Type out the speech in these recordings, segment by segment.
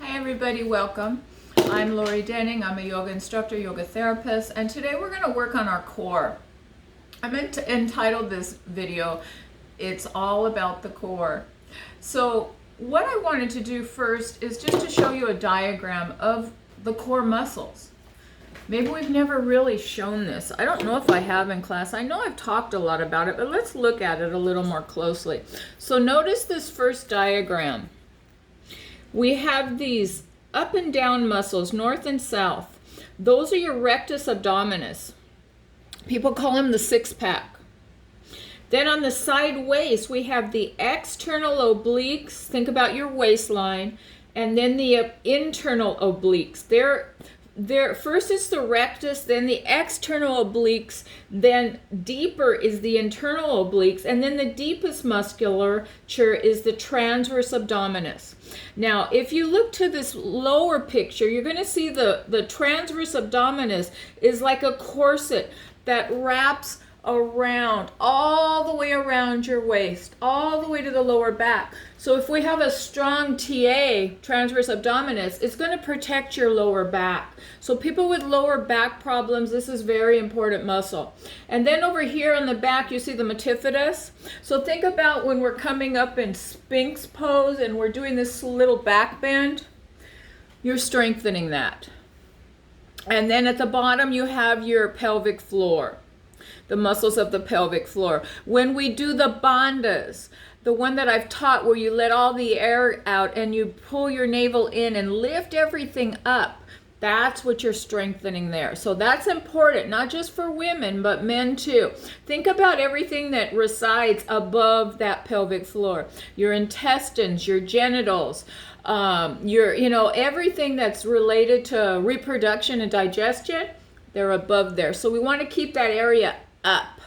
Hi everybody, welcome. I'm Lori Denning. I'm a yoga instructor, yoga therapist, and today we're going to work on our core. I'm entitled this video, It's All About the Core. So what I wanted to do first is just to show you a diagram of the core muscles. Maybe we've never really shown this. I don't know if I have in class. I know I've talked a lot about it, but let's look at it a little more closely. So notice this first diagram. We have these up and down muscles, north and south. Those are your rectus abdominis. People call them the six-pack. Then on the side waist, we have the external obliques. Think about your waistline. And then the internal obliques. First is the rectus, then the external obliques, then deeper is the internal obliques, and then the deepest musculature is the transverse abdominis. Now, if you look to this lower picture, you're going to see the transverse abdominis is like a corset that wraps around, all the way around your waist, all the way to the lower back. So if we have a strong TA, transverse abdominis, it's going to protect your lower back. So people with lower back problems, this is very important muscle. And then over here on the back, you see the metaphysis. So think about when we're coming up in Sphinx pose and we're doing this little back bend, you're strengthening that. And then at the bottom, you have your pelvic floor. The muscles of the pelvic floor. When we do the bandhas, the one that I've taught where you let all the air out and you pull your navel in and lift everything up, that's what you're strengthening there. So that's important, not just for women, but men too. Think about everything that resides above that pelvic floor. Your intestines, your genitals, everything that's related to reproduction and digestion, they're above there. So we want to keep that area up,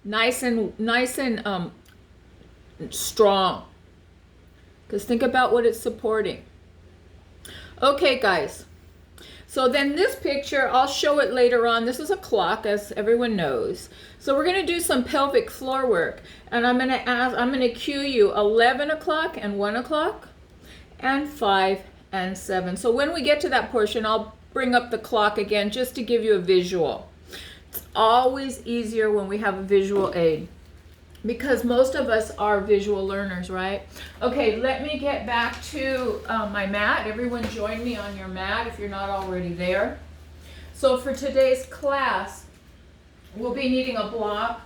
nice and strong. Because think about what it's supporting. Okay, guys. So then this picture, I'll show it later on. This is a clock, as everyone knows. So we're going to do some pelvic floor work, and I'm going to cue you 11 o'clock and 1 o'clock, and 5 and 7. So when we get to that portion, I'll bring up the clock again just to give you a visual. It's always easier when we have a visual aid because most of us are visual learners, right? Okay, let me get back to my mat. Everyone join me on your mat if you're not already there. So for today's class, we'll be needing a block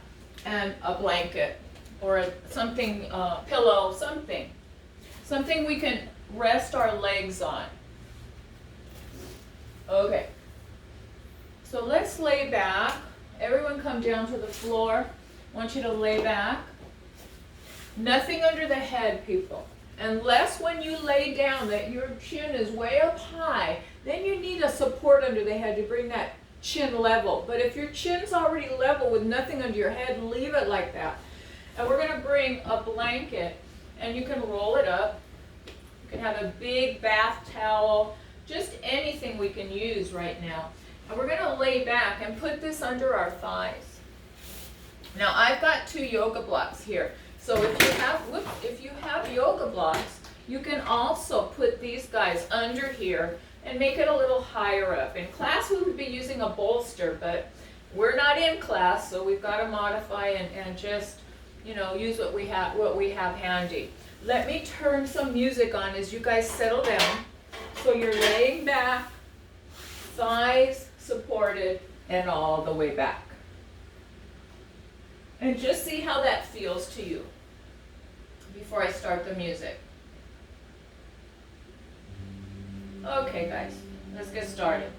and a blanket or something, pillow, something we can rest our legs on. Okay, so let's lay back. Everyone come down to the floor. I want you to lay back. Nothing under the head, people. Unless when you lay down that your chin is way up high, then you need a support under the head to bring that chin level. But if your chin's already level with nothing under your head, leave it like that. And we're going to bring a blanket, and you can roll it up. You can have a big bath towel. Just anything we can use right now. And we're going to lay back and put this under our thighs. Now I've got 2 yoga blocks here. So if you have yoga blocks, you can also put these guys under here and make it a little higher up. In class we would be using a bolster, but we're not in class, so we've got to modify and just, use what we have handy. Let me turn some music on as you guys settle down. So you're laying back, thighs supported, and all the way back. And just see how that feels to you before I start the music. Okay, guys, let's get started.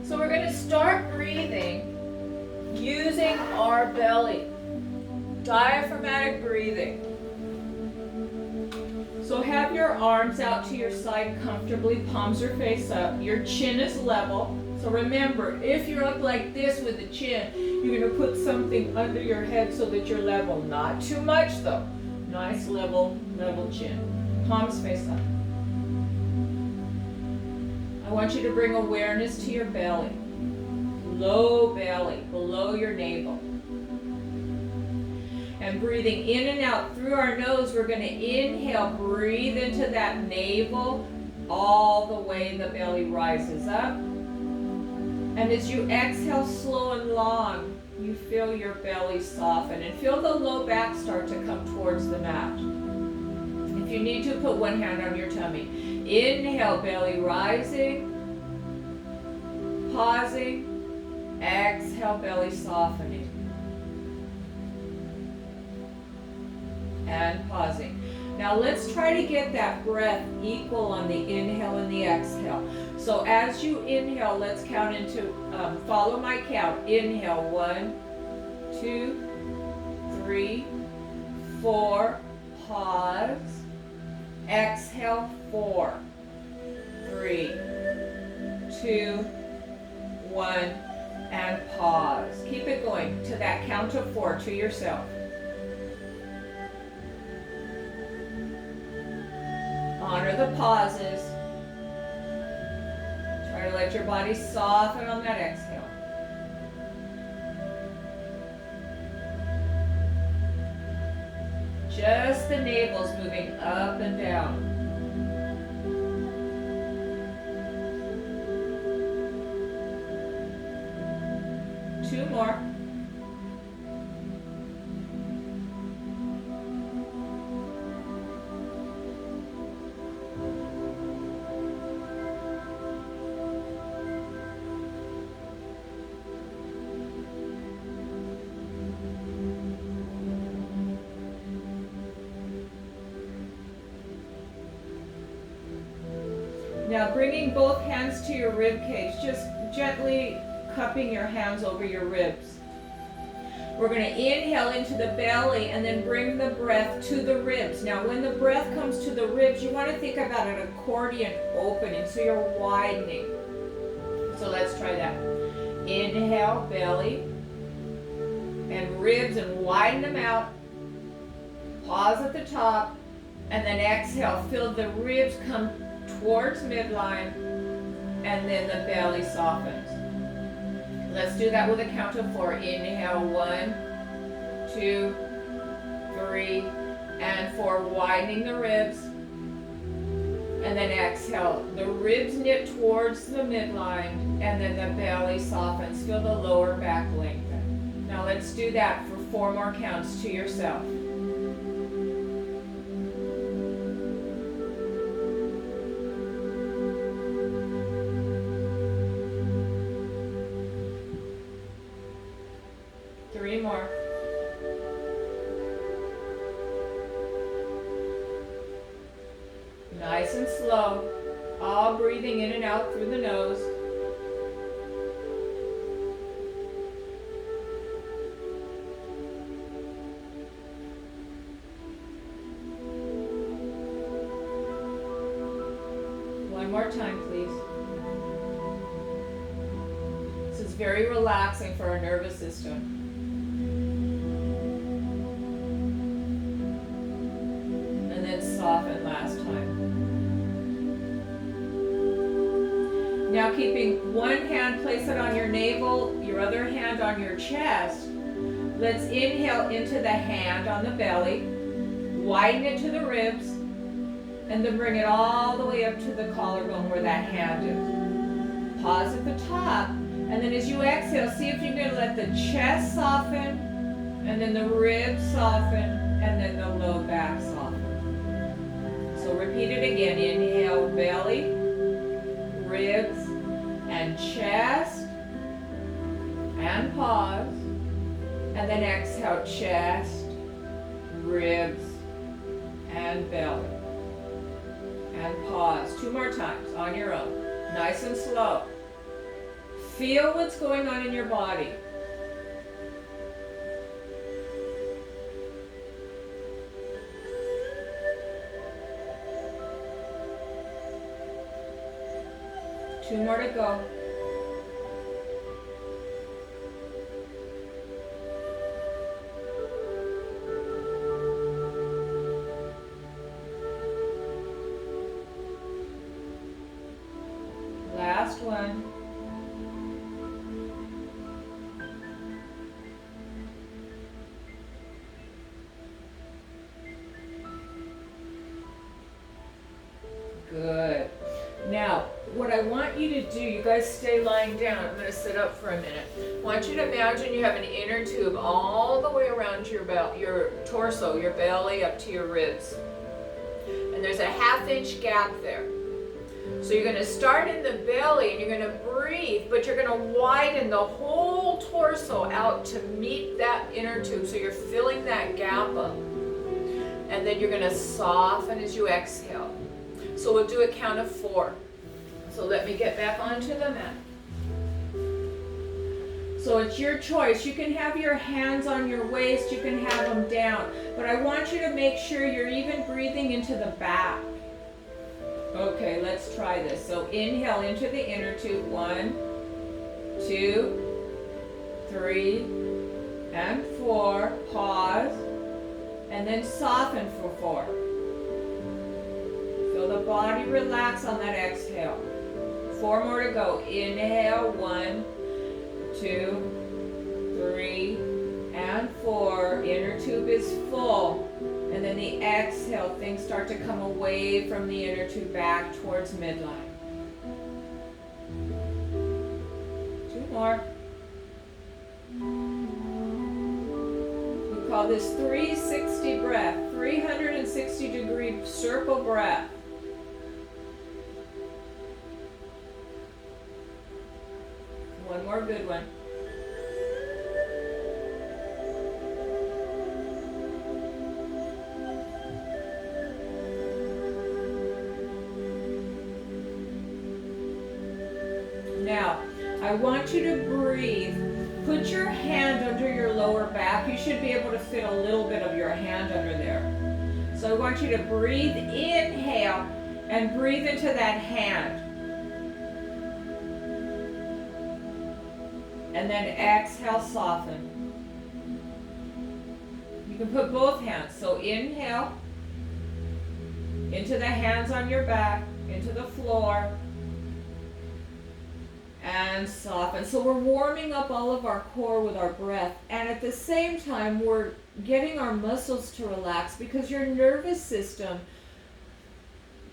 So we're going to start breathing using our belly. Diaphragmatic breathing. So have your arms out to your side comfortably, palms are face up. Your chin is level. So remember, if you're up like this with the chin, you're going to put something under your head so that you're level. Not too much though. Nice level chin. Palms face up. I want you to bring awareness to your belly. Low belly, below your navel. And breathing in and out through our nose, we're going to inhale, breathe into that navel, all the way the belly rises up. And as you exhale slow and long, you feel your belly soften and feel the low back start to come towards the mat. If you need to, put one hand on your tummy. Inhale, belly rising, pausing, exhale, belly softening. And pausing. Now let's try to get that breath equal on the inhale and the exhale. So as you inhale, let's count into, follow my count. Inhale, 1, 2, 3, 4, pause. Exhale, 4, 3, 2, 1, and pause. Keep it going to that count of 4 to yourself. Honor the pauses. Try to let your body soften on that exhale. Just the navel's moving up and down. Two more. Now bringing both hands to your rib cage, just gently cupping your hands over your ribs. We're going to inhale into the belly and then bring the breath to the ribs. Now when the breath comes to the ribs, you want to think about an accordion opening, so you're widening. So let's try that. Inhale, belly and ribs, and widen them out. Pause at the top, and then exhale. Feel the ribs come towards midline, and then the belly softens. Let's do that with a count of 4. Inhale, 1, 2, 3, and 4. Widening the ribs. And then exhale. The ribs knit towards the midline, and then the belly softens. Feel the lower back lengthen. Now let's do that for 4 more counts to yourself. More. Nice and slow, all breathing in and out through the nose. One more time, please. This is very relaxing for our nervous system. Soften last time. Now keeping one hand, place it on your navel, your other hand on your chest. Let's inhale into the hand on the belly, widen it to the ribs, and then bring it all the way up to the collarbone where that hand is. Pause at the top, and then as you exhale, see if you can let the chest soften, and then the ribs soften, and then the low back soften. So repeat it again. Inhale, belly, ribs, and chest, and pause. And then exhale, chest, ribs, and belly. And pause. 2 more times on your own. Nice and slow. Feel what's going on in your body. Two more to go. Last one. Good. Now, what I want you to do, you guys stay lying down. I'm going to sit up for a minute. I want you to imagine you have an inner tube all the way around your torso, your belly, up to your ribs. And there's a 1/2 inch gap there. So you're going to start in the belly and you're going to breathe, but you're going to widen the whole torso out to meet that inner tube. So you're filling that gap up. And then you're going to soften as you exhale. So we'll do a count of 4. So let me get back onto the mat. So it's your choice. You can have your hands on your waist, you can have them down. But I want you to make sure you're even breathing into the back. Okay, let's try this. So inhale into the inner tube. 1, 2, 3, and 4. Pause. And then soften for 4. Feel the body relax on that exhale. 4 more to go. Inhale. 1, 2, 3, and 4. Inner tube is full. And then the exhale, things start to come away from the inner tube back towards midline. 2 more. We call this 360 breath, 360-degree circle breath. One more good one. Now, I want you to breathe. Put your hand under your lower back. You should be able to fit a little bit of your hand under there. So I want you to breathe, inhale, and breathe into that hand. And then exhale, soften. You can put both hands. So inhale, into the hands on your back, into the floor, and soften. So we're warming up all of our core with our breath, and at the same time we're getting our muscles to relax, because your nervous system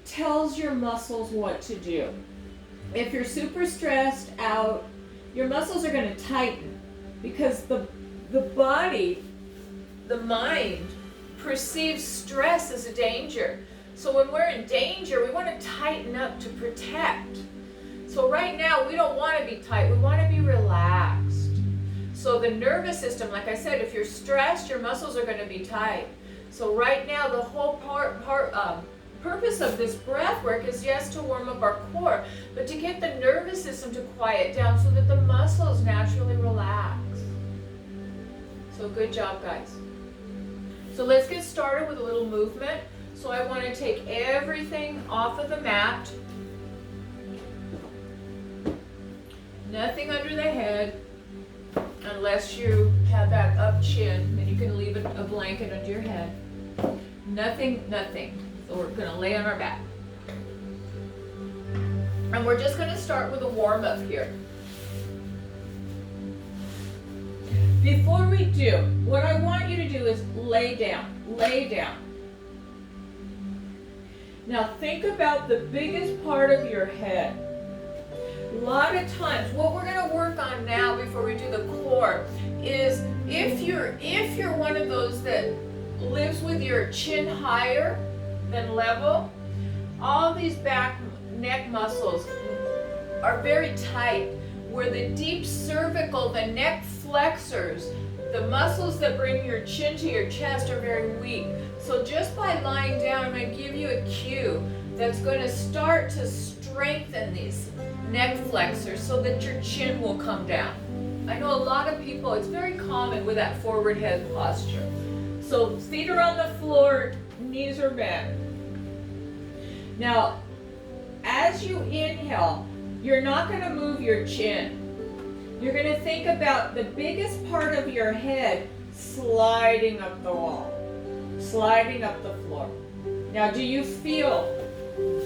tells your muscles what to do. If you're super stressed out, your muscles are going to tighten, because the body, the mind, perceives stress as a danger. So when we're in danger, we want to tighten up to protect. So right now, we don't want to be tight. We want to be relaxed. So the nervous system, like I said, if you're stressed, your muscles are going to be tight. So right now, the whole purpose of this breath work is, yes, to warm up our core, but to get the nervous system to quiet down so that the muscles naturally relax. So good job, guys. So let's get started with a little movement. So I want to take everything off of the mat. Nothing under the head, unless you have that up chin, and you can leave a blanket under your head. Nothing. So we're going to lay on our back. And we're just going to start with a warm-up here. Before we do, what I want you to do is lay down. Lay down. Now think about the biggest part of your head. A lot of times, what we're going to work on now before we do the core is if you're one of those that lives with your chin higher than level, all these back neck muscles are very tight. Where the deep cervical, the neck flexors, the muscles that bring your chin to your chest are very weak. So just by lying down, I'm going to give you a cue that's going to start to strengthen these neck flexors so that your chin will come down. I know a lot of people, it's very common with that forward head posture. So feet are on the floor, knees are bent. Now, as you inhale, you're not going to move your chin. You're going to think about the biggest part of your head sliding up the wall, sliding up the floor. Now, do you feel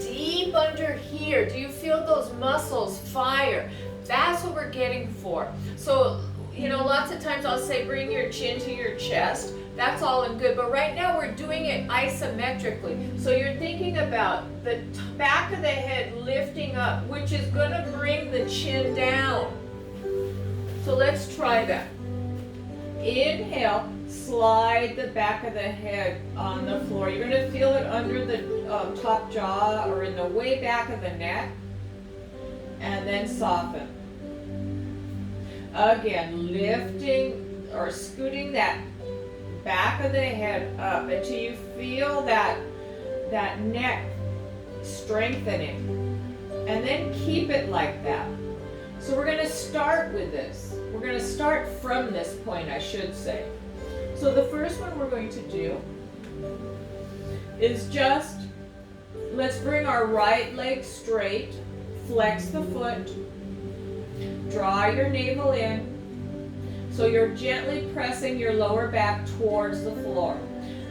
deep under here? Do you feel those muscles fire? That's what we're getting for. So, lots of times I'll say bring your chin to your chest, That's all and good, but right now we're doing it isometrically. So you're thinking about the back of the head lifting up, which is going to bring the chin down. So let's try that. Inhale, slide the back of the head on the floor. You're going to feel it under the top jaw or in the way back of the neck. And then soften. Again, lifting or scooting that back of the head up until you feel that neck strengthening. And then keep it like that. So we're going to start with this. We're going to start from this point, I should say. So the first one we're going to do is just, let's bring our right leg straight, flex the foot, draw your navel in, so you're gently pressing your lower back towards the floor.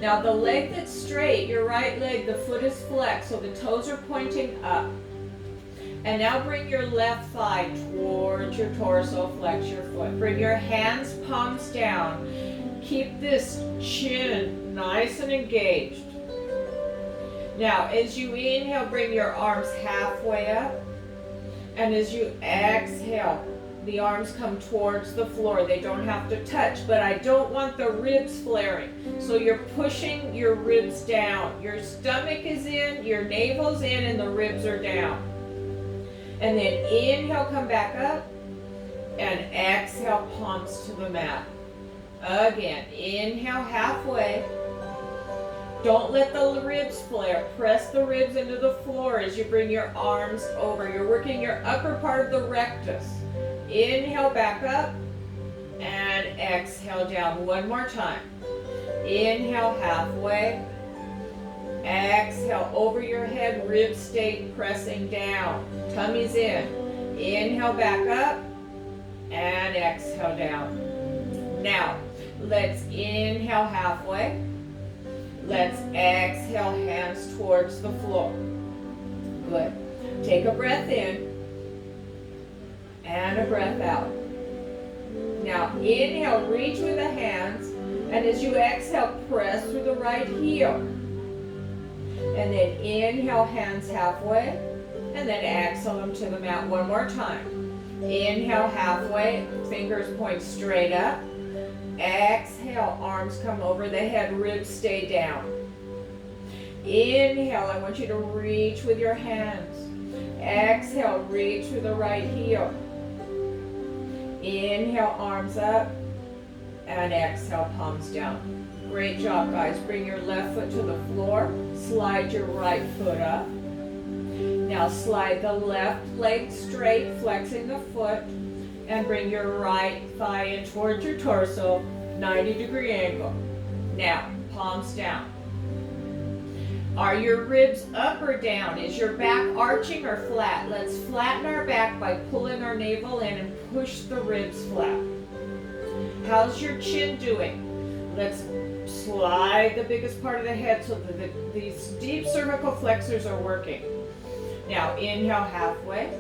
Now the leg that's straight, your right leg, the foot is flexed, so the toes are pointing up. And now bring your left thigh towards your torso, flex your foot. Bring your hands, palms down. Keep this chin nice and engaged. Now, as you inhale, bring your arms halfway up. And as you exhale, the arms come towards the floor. They don't have to touch, but I don't want the ribs flaring. So you're pushing your ribs down. Your stomach is in, your navel's in, and the ribs are down. And then inhale, come back up, and exhale, palms to the mat. Again, inhale halfway. Don't let the ribs flare. Press the ribs into the floor as you bring your arms over. You're working your upper part of the rectus. Inhale, back up, and exhale down. One more time. Inhale, halfway. Exhale, over your head, ribs stay pressing down. Tummy's in. Inhale, back up, and exhale down. Now, let's inhale halfway. Let's exhale, hands towards the floor. Good. Take a breath in and a breath out. Now, inhale, reach with the hands, and as you exhale, press through the right heel. And then inhale, hands halfway, and then exhale them to the mat one more time. Inhale, halfway, fingers point straight up. Exhale, arms come over the head, ribs stay down. Inhale, I want you to reach with your hands. Exhale, reach through the right heel. Inhale, arms up, and exhale, palms down. Great job, guys. Bring your left foot to the floor. Slide your right foot up. Now slide the left leg straight, flexing the foot, and bring your right thigh in towards your torso, 90-degree angle. Now, palms down. Are your ribs up or down? Is your back arching or flat? Let's flatten our back by pulling our navel in and push the ribs flat. How's your chin doing? Let's slide the biggest part of the head so that these deep cervical flexors are working. Now, inhale halfway.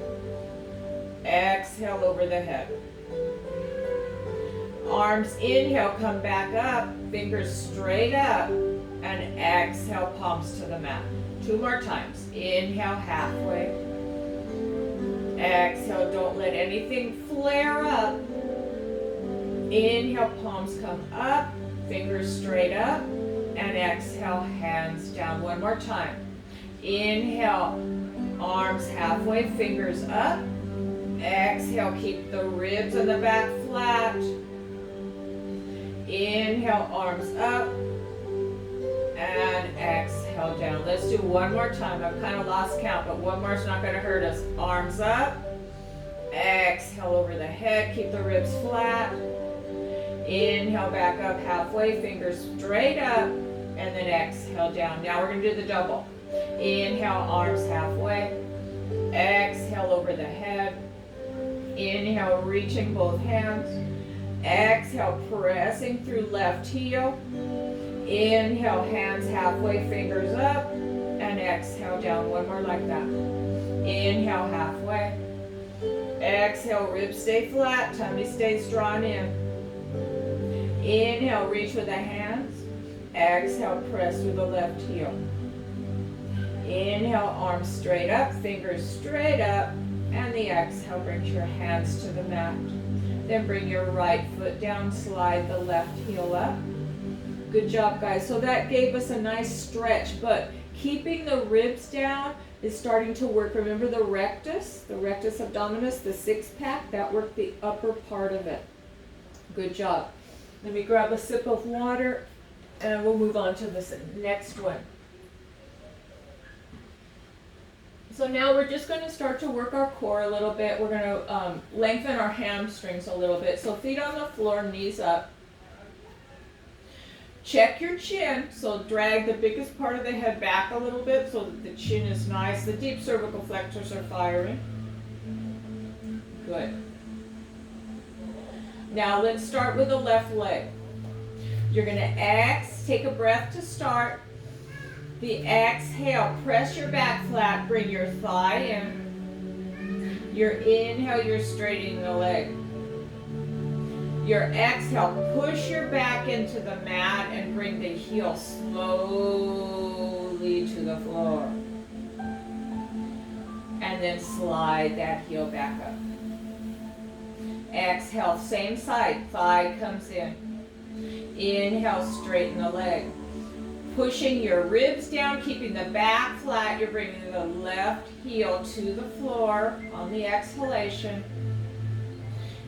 Exhale over the head. Arms inhale, come back up, fingers straight up, and exhale, palms to the mat. 2 more times. Inhale halfway. Exhale, don't let anything flare up. Inhale, palms come up, fingers straight up, and exhale, hands down. 1 more time. Inhale, arms halfway, fingers up. Exhale, keep the ribs on the back flat. Inhale, arms up, and exhale down. Let's do 1 more time. I've kind of lost count, but 1 more is not going to hurt us. Arms up. Exhale over the head. Keep the ribs flat. Inhale, back up halfway, fingers straight up, and then exhale down. Now we're going to do the double. Inhale, arms halfway. Exhale over the head. Inhale, reaching both hands. Exhale, pressing through left heel. Inhale, hands halfway, fingers up, and exhale down. 1 more like that. Inhale, halfway. Exhale, ribs stay flat, tummy stays drawn in. Inhale, reach with the hands. Exhale, press through the left heel. Inhale, arms straight up, fingers straight up, and the exhale brings your hands to the mat. Then bring your right foot down, slide the left heel up. Good job, guys. So that gave us a nice stretch, but keeping the ribs down is starting to work. Remember the rectus abdominis, the six-pack, that worked the upper part of it. Good job. Let me grab a sip of water, and we'll move on to this next one. So now we're just going to start to work our core a little bit. We're going to lengthen our hamstrings a little bit. So feet on the floor, knees up. Check your chin, so drag the biggest part of the head back a little bit so that the chin is nice. The deep cervical flexors are firing. Good. Now let's start with the left leg. You're going to take a breath to start. The exhale, press your back flat, bring your thigh in. Your inhale, you're straightening the leg. Your exhale, push your back into the mat and bring the heel slowly to the floor. And then slide that heel back up. Exhale, same side, thigh comes in. Inhale, straighten the leg. Pushing your ribs down, keeping the back flat, you're bringing the left heel to the floor on the exhalation.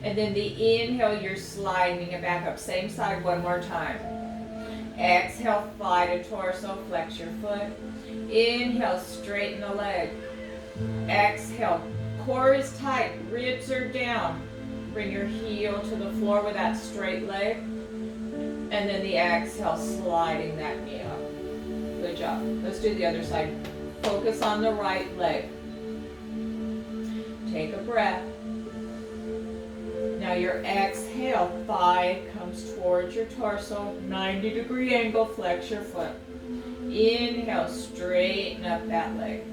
And then the inhale, you're sliding it back up. Same side, one more time. Exhale, thigh to torso, flex your foot. Inhale, straighten the leg. Exhale, core is tight, ribs are down. Bring your heel to the floor with that straight leg. And then the exhale, sliding that knee up. Good job. Let's do the other side. Focus on the right leg. Take a breath. Now your exhale, thigh comes towards your torso, 90-degree angle, flex your foot. Inhale, straighten up that leg.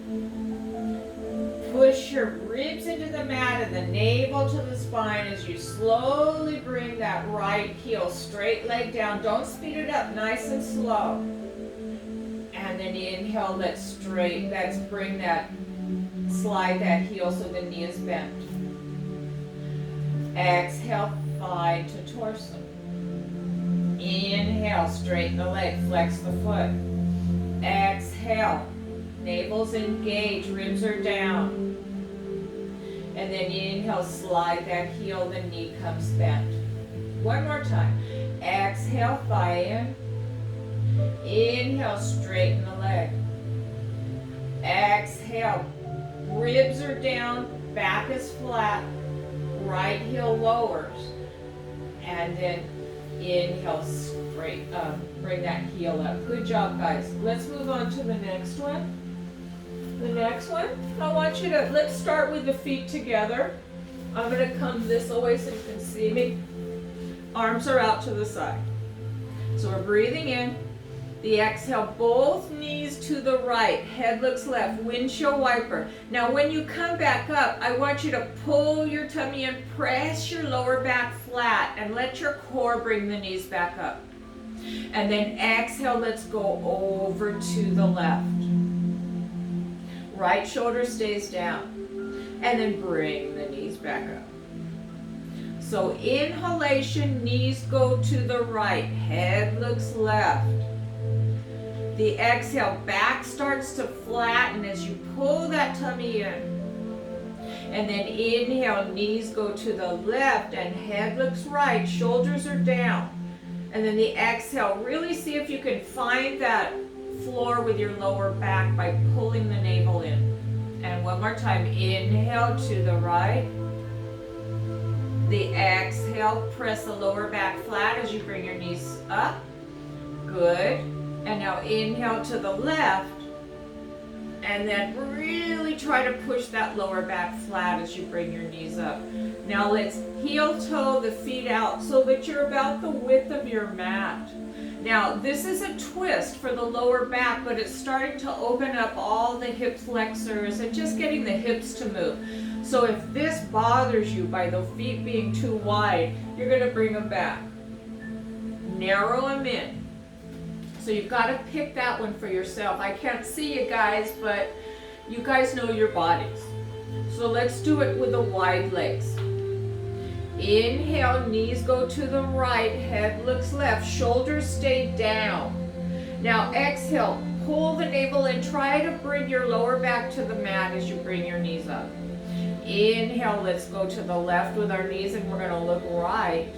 Push your ribs into the mat and the navel to the spine as you slowly bring that right heel, straight leg down. Don't speed it up, nice and slow. And then inhale, let's bring that, slide that heel so the knee is bent. Exhale, thigh to torso. Inhale, straighten the leg, flex the foot. Exhale, navel's engaged, ribs are down. And then inhale, slide that heel, the knee comes bent. One more time. Exhale, thigh in. Inhale, straighten the leg. Exhale, ribs are down, back is flat, right heel lowers. And then inhale, straight, bring that heel up. Good job, guys. Let's move on to the next one. The next one, I want you to, let's start with the feet together. I'm going to come this way so you can see me. Arms are out to the side. So we're breathing in. The exhale, both knees to the right. Head looks left, windshield wiper. Now when you come back up, I want you to pull your tummy in, press your lower back flat, and let your core bring the knees back up. And then exhale, let's go over to the left. Right shoulder stays down. And then bring the knees back up. So inhalation, knees go to the right, head looks left. The exhale, back starts to flatten as you pull that tummy in. And then inhale, knees go to the left and head looks right, shoulders are down. And then the exhale, really see if you can find that floor with your lower back by pulling the navel in. And one more time, inhale to the right. The exhale, press the lower back flat as you bring your knees up. Good. And now inhale to the left. And then really try to push that lower back flat as you bring your knees up. Now let's heel toe the feet out so that you're about the width of your mat. Now this is a twist for the lower back, but it's starting to open up all the hip flexors and just getting the hips to move. So if this bothers you by the feet being too wide, you're going to bring them back. Narrow them in. So you've got to pick that one for yourself. I can't see you guys, but you guys know your bodies. So let's do it with the wide legs. Inhale, knees go to the right, head looks left, shoulders stay down. Now exhale, pull the navel in, try to bring your lower back to the mat as you bring your knees up. Inhale, let's go to the left with our knees and we're going to look right.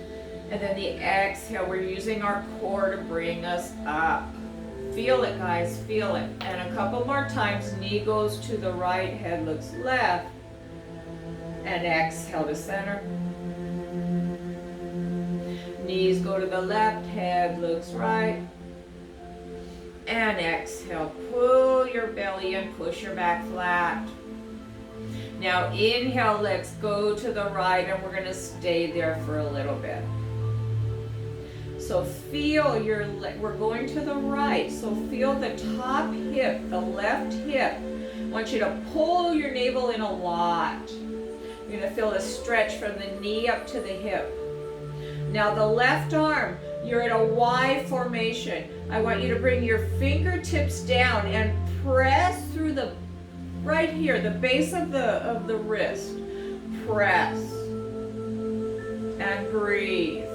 And then the exhale, we're using our core to bring us up. Feel it, guys, feel it. And a couple more times, knee goes to the right, head looks left. And exhale to center. Knees go to the left, head looks right. And exhale, pull your belly in, push your back flat. Now inhale, let's go to the right and we're going to stay there for a little bit. So feel your, we're going to the right, so feel the top hip, the left hip. I want you to pull your navel in a lot. You're going to feel a stretch from the knee up to the hip. Now the left arm, you're in a Y formation. I want you to bring your fingertips down and press through the, right here, the base of the wrist. Press. And breathe.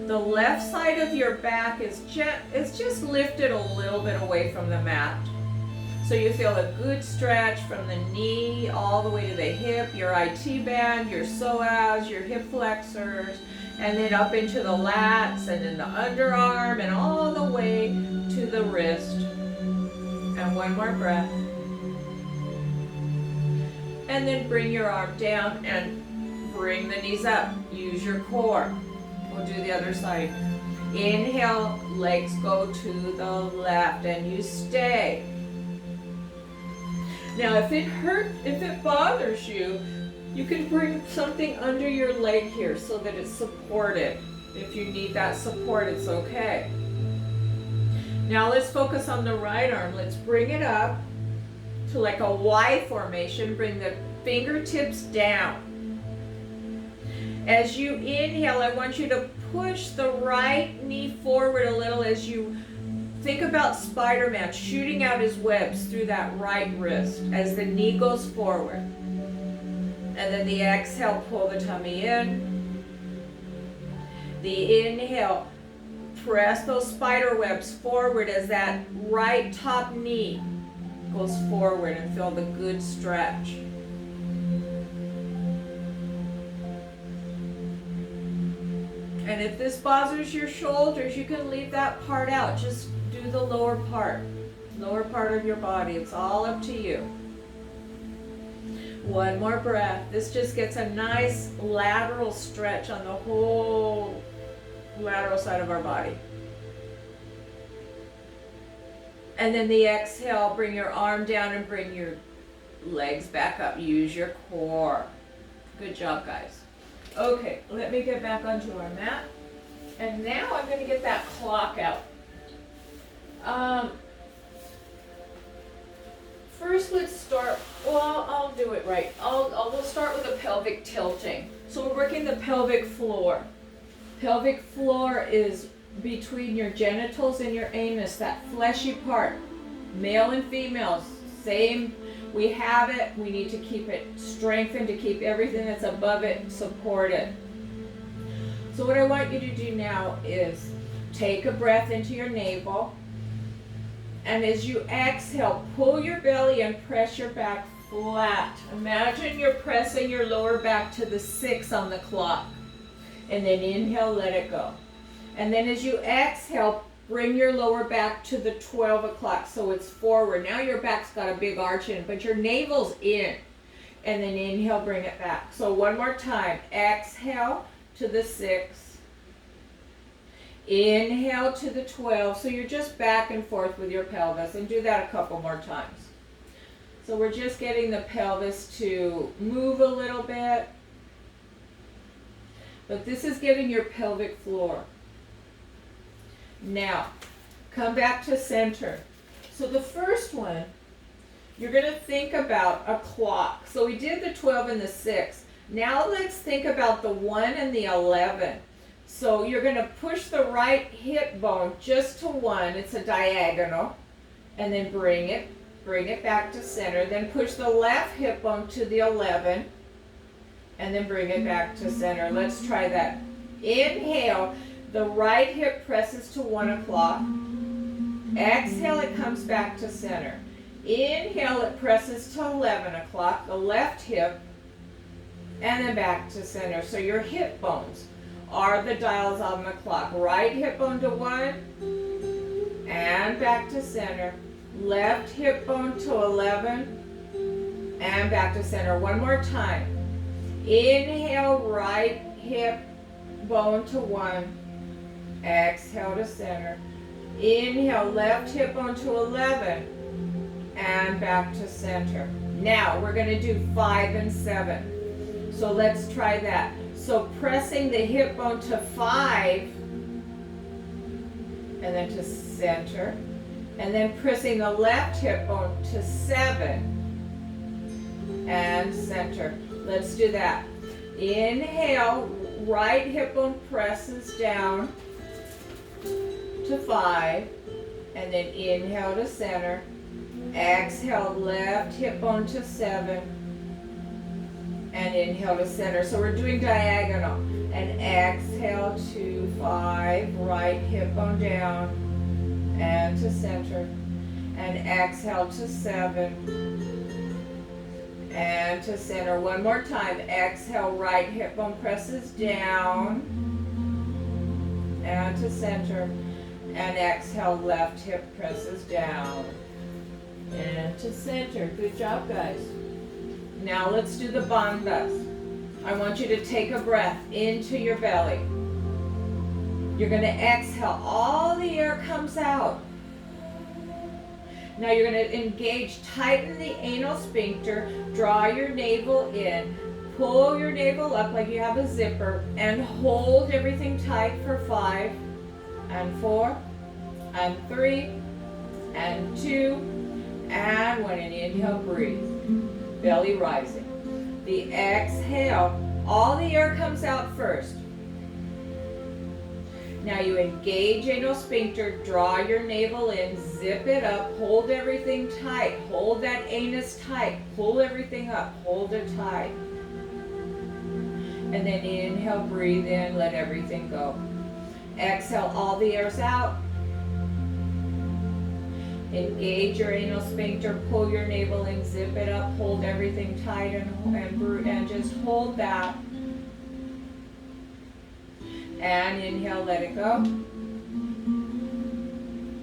The left side of your back is just lifted a little bit away from the mat. So you feel a good stretch from the knee all the way to the hip, your IT band, your psoas, your hip flexors, and then up into the lats and then the underarm and all the way to the wrist. And one more breath. And then bring your arm down and bring the knees up. Use your core. We'll do the other side. Inhale, legs go to the left and you stay. Now if it bothers you, you can bring something under your leg here so that it's supported. If you need that support, it's okay. Now let's focus on the right arm. Let's bring it up to like a Y formation. Bring the fingertips down. As you inhale, I want you to push the right knee forward a little as you think about Spider-Man shooting out his webs through that right wrist as the knee goes forward. And then the exhale, pull the tummy in. The inhale, press those spider webs forward as that right top knee goes forward and feel the good stretch. And if this bothers your shoulders, you can leave that part out. Just do the lower part of your body. It's all up to you. One more breath. This just gets a nice lateral stretch on the whole lateral side of our body. And then the exhale, bring your arm down and bring your legs back up. Use your core. Good job, guys. Okay, let me get back onto our mat. And now I'm going to get that clock out. First, let's start, well, I'll do it right. We'll start with the pelvic tilting. So we're working the pelvic floor. Pelvic floor is between your genitals and your anus, that fleshy part. Male and female, same. We have it, we need to keep it strengthened to keep everything that's above it supported. So what I want you to do now is take a breath into your navel, and as you exhale, pull your belly and press your back flat. Imagine you're pressing your lower back to the 6 on the clock, and then inhale, let it go. And then as you exhale, bring your lower back to the 12 o'clock so it's forward. Now your back's got a big arch in, but your navel's in. And then inhale, bring it back. So one more time. Exhale to the 6. Inhale to the 12. So you're just back and forth with your pelvis. And do that a couple more times. So we're just getting the pelvis to move a little bit. But this is getting your pelvic floor. Now, come back to center. So the first one, you're going to think about a clock. So we did the 12 and the 6. Now let's think about the 1 and the 11. So you're going to push the right hip bone just to 1. It's a diagonal. And then bring it back to center. Then push the left hip bone to the 11. And then bring it back to center. Let's try that. Inhale, the right hip presses to 1 o'clock. Exhale, it comes back to center. Inhale, it presses to 11 o'clock, the left hip, and then back to center. So your hip bones are the dials on the clock. Right hip bone to 1, and back to center. Left hip bone to 11, and back to center. One more time. Inhale, right hip bone to 1. Exhale to center. Inhale, left hip bone to 11. And back to center. Now, we're going to do 5 and 7. So let's try that. So pressing the hip bone to 5. And then to center. And then pressing the left hip bone to 7. And center. Let's do that. Inhale, right hip bone presses down to 5, and then inhale to center. Exhale, left hip bone to 7, and inhale to center. So we're doing diagonal. And exhale to 5, right hip bone down, and to center. And exhale to 7. And to center. One more time. Exhale, right hip bone presses down. And to center. And exhale, left hip presses down. And to center. Good job, guys. Now let's do the bandhas. I want you to take a breath into your belly. You're going to exhale. All the air comes out. Now you're going to engage, tighten the anal sphincter, draw your navel in, pull your navel up like you have a zipper, and hold everything tight for 5, and 4, and 3, and 2, and 1. And inhale, breathe. Belly rising. The exhale, all the air comes out first. Now you engage anal sphincter, draw your navel in, zip it up, hold everything tight, hold that anus tight, pull everything up, hold it tight. And then inhale, breathe in, let everything go. Exhale, all the air's out. Engage your anal sphincter, pull your navel in, zip it up, hold everything tight, and just hold that. And inhale, let it go.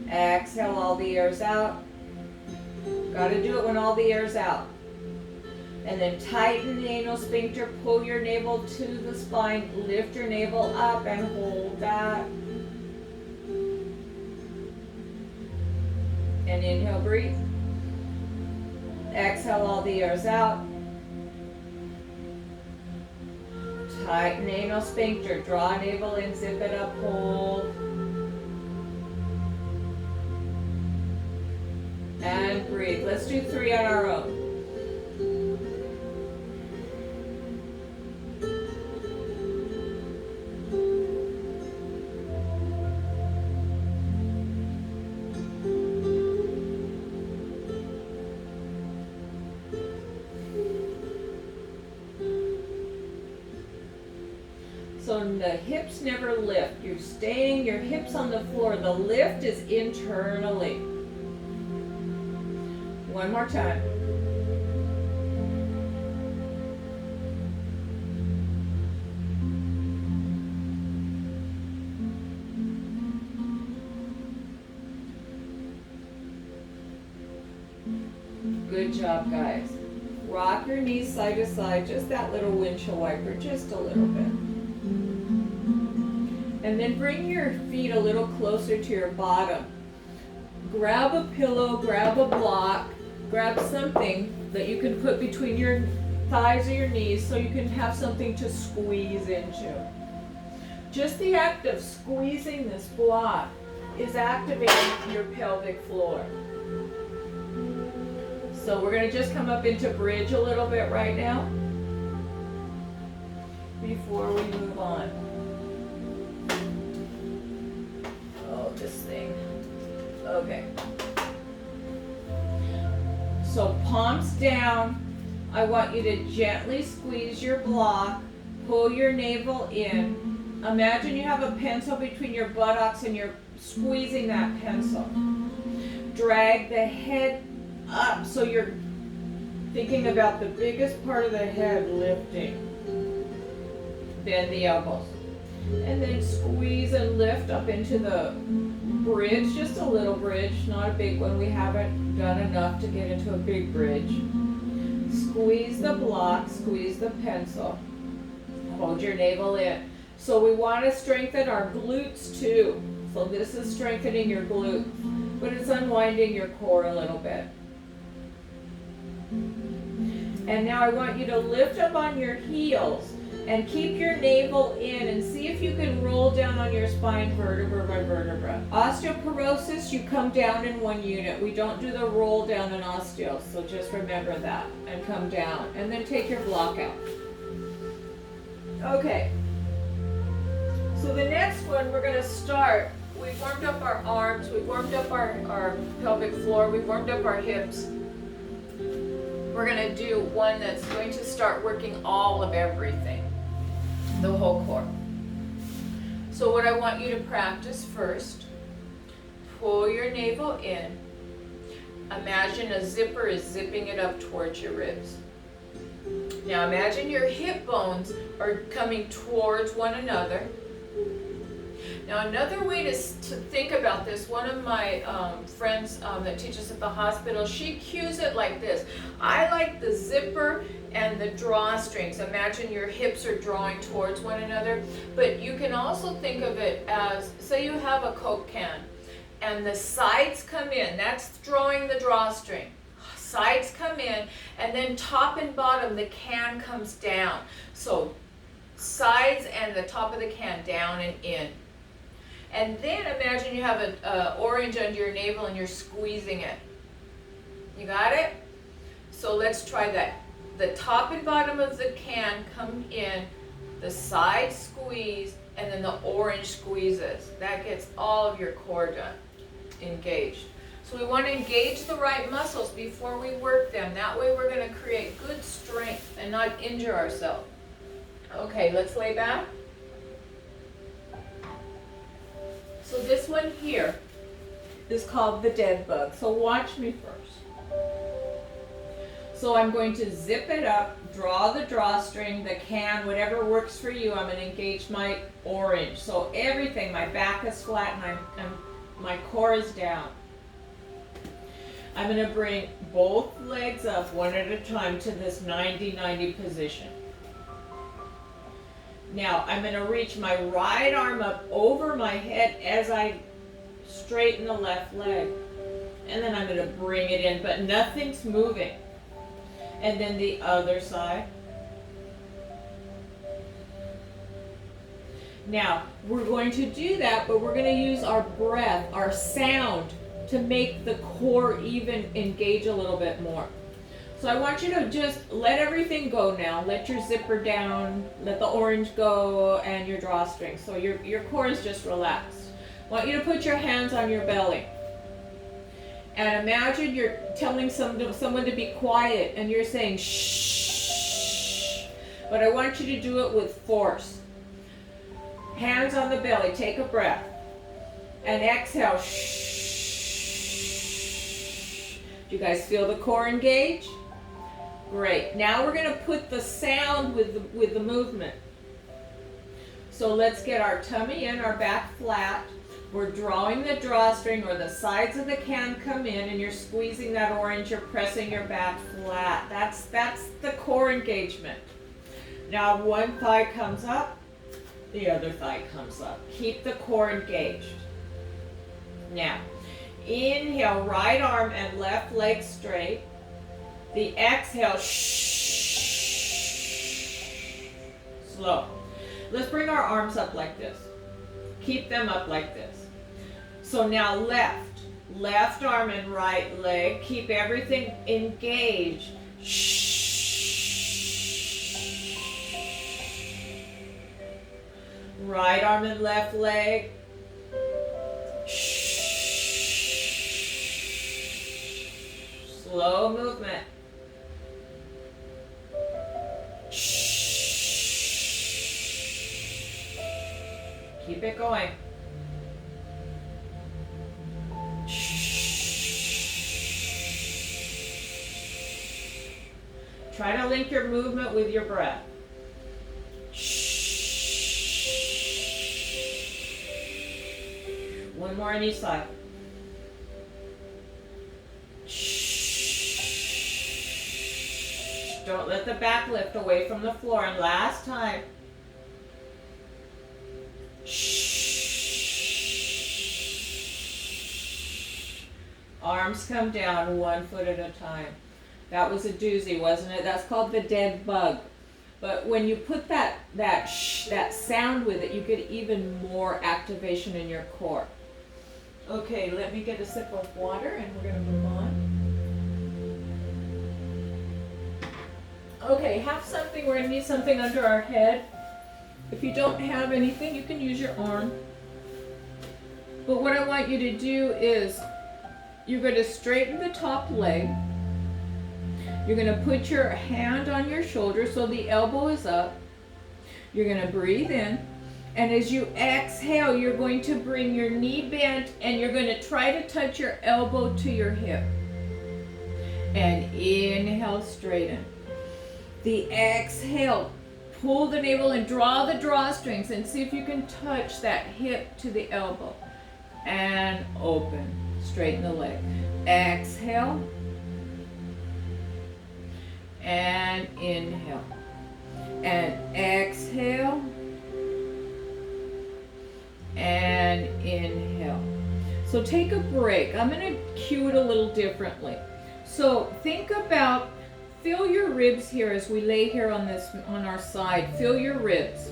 Exhale, all the air's out. Got to do it when all the air's out. And then tighten the anal sphincter, pull your navel to the spine, lift your navel up and hold that. And inhale, breathe. Exhale, all the air's out. Tighten anal sphincter, draw navel in, zip it up, hold. And breathe. Let's do 3 on our own. So the hips never lift. You're staying, your hips on the floor. The lift is internally. One more time. Good job, guys. Rock your knees side to side, just that little windshield wiper, just a little bit. And then bring your feet a little closer to your bottom. Grab a pillow, grab a block, grab something that you can put between your thighs or your knees so you can have something to squeeze into. Just the act of squeezing this block is activating your pelvic floor. So we're going to just come up into bridge a little bit right now before we move on. Okay. So palms down. I want you to gently squeeze your block. Pull your navel in. Imagine you have a pencil between your buttocks and you're squeezing that pencil. Drag the head up so you're thinking about the biggest part of the head lifting. Bend the elbows. And then squeeze and lift up into the bridge, just a little bridge, not a big one. We haven't done enough to get into a big bridge. Squeeze the block, squeeze the pencil. Hold your navel in. So we want to strengthen our glutes too. So this is strengthening your glutes, but it's unwinding your core a little bit. And now I want you to lift up on your heels and keep your navel in and see if you can roll down on your spine vertebra by vertebra. Osteoporosis, you come down in one unit. We don't do the roll down in osteo, so just remember that and come down. And then take your block out. Okay. So the next one we're going to start. We've warmed up our arms, we've warmed up our pelvic floor, we've warmed up our hips. We're going to do one that's going to start working all of everything, the whole core. So what I want you to practice first, pull your navel in. Imagine a zipper is zipping it up towards your ribs. Now imagine your hip bones are coming towards one another. Now another way to think about this, one of my friends that teaches at the hospital, she cues it like this. I like the zipper and the drawstrings. Imagine your hips are drawing towards one another, but you can also think of it as, say you have a Coke can and the sides come in, that's drawing the drawstring. Sides come in and then top and bottom the can comes down. So sides and the top of the can down and in. And then imagine you have an orange under your navel and you're squeezing it. You got it? So let's try that. The top and bottom of the can come in, the side squeeze, and then the orange squeezes. That gets all of your core done, engaged. So we want to engage the right muscles before we work them. That way we're going to create good strength and not injure ourselves. Okay, let's lay back. So this one here is called the dead bug. So watch me first. So I'm going to zip it up, draw the drawstring, the can, whatever works for you. I'm going to engage my orange. So everything, my back is flat and my core is down. I'm going to bring both legs up one at a time to this 90-90 position. Now, I'm going to reach my right arm up over my head as I straighten the left leg. And then I'm going to bring it in, but nothing's moving. And then the other side. Now, we're going to do that, but we're going to use our breath, our sound, to make the core even engage a little bit more. So I want you to just let everything go now. Let your zipper down, let the orange go, and your drawstring. So your core is just relaxed. I want you to put your hands on your belly. And imagine you're telling someone to be quiet, and you're saying shh. But I want you to do it with force. Hands on the belly, take a breath. And exhale, shh. Do you guys feel the core engage? Great. Now we're going to put the sound with the movement. So let's get our tummy in, our back flat. We're drawing the drawstring, or the sides of the can come in, and you're squeezing that orange, you're pressing your back flat. That's the core engagement. Now one thigh comes up, the other thigh comes up. Keep the core engaged. Now, inhale, right arm and left leg straight. The exhale, shh, slow. Let's bring our arms up like this. Keep them up like this. So now left arm and right leg. Keep everything engaged. Shh. Right arm and left leg. Shh. Slow movement. Keep it going. Try to link your movement with your breath. One more on each side. Don't let the back lift away from the floor. And last time. Arms come down 1 foot at a time. That was a doozy, wasn't it? That's called the dead bug. But when you put that sound with it, you get even more activation in your core. Okay, let me get a sip of water and we're going to move on. Okay, have something. We're going to need something under our head. If you don't have anything, you can use your arm. But what I want you to do is you're going to straighten the top leg. You're going to put your hand on your shoulder so the elbow is up. You're going to breathe in. And as you exhale, you're going to bring your knee bent and you're going to try to touch your elbow to your hip. And inhale, straighten. The exhale, pull the navel and draw the drawstrings and see if you can touch that hip to the elbow. And open. Straighten the leg. Exhale. And inhale. And exhale. And inhale. So take a break. I'm going to cue it a little differently. So think about, feel your ribs here as we lay here on our side. Feel your ribs.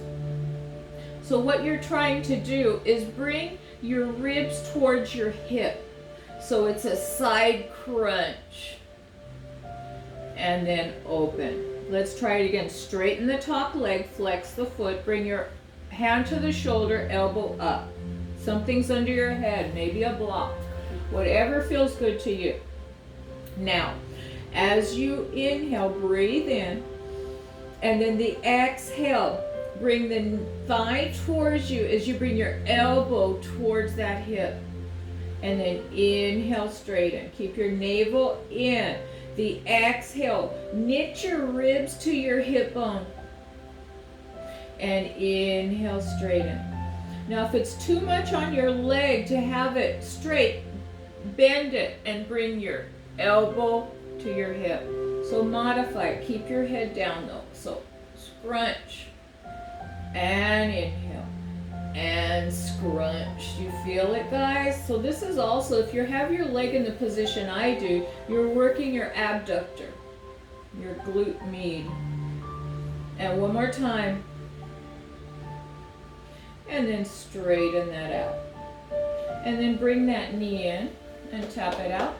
So what you're trying to do is bring your ribs towards your hip. So it's a side crunch. And then open. Let's try it again. Straighten the top leg, flex the foot, bring your hand to the shoulder, elbow up. Something's under your head, maybe a block. Whatever feels good to you. Now, as you inhale, breathe in, and then the exhale, bring the thigh towards you as you bring your elbow towards that hip. And then inhale, straighten. Keep your navel in. The exhale, knit your ribs to your hip bone. And inhale, straighten. Now if it's too much on your leg to have it straight, bend it and bring your elbow to your hip. So modify it. Keep your head down though. So scrunch and inhale and scrunch. You feel it, guys? So this is also, if you have your leg in the position I do, you're working your abductor, your glute med. And one more time. And then straighten that out. And then bring that knee in and tap it out.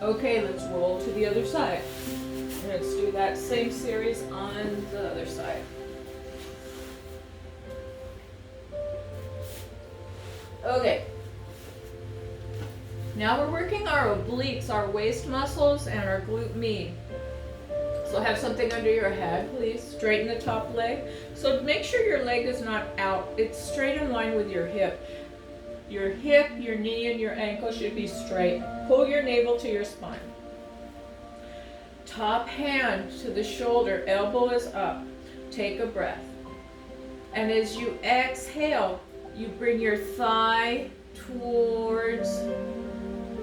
Okay, let's roll to the other side. Let's do that same series on the other side. Okay. Now we're working our obliques, our waist muscles, and our glute med. So have something under your head, please. Straighten the top leg. So make sure your leg is not out. It's straight in line with your hip. Your hip, your knee, and your ankle should be straight. Pull your navel to your spine. Top hand to the shoulder, elbow is up. Take a breath. And as you exhale, you bring your thigh towards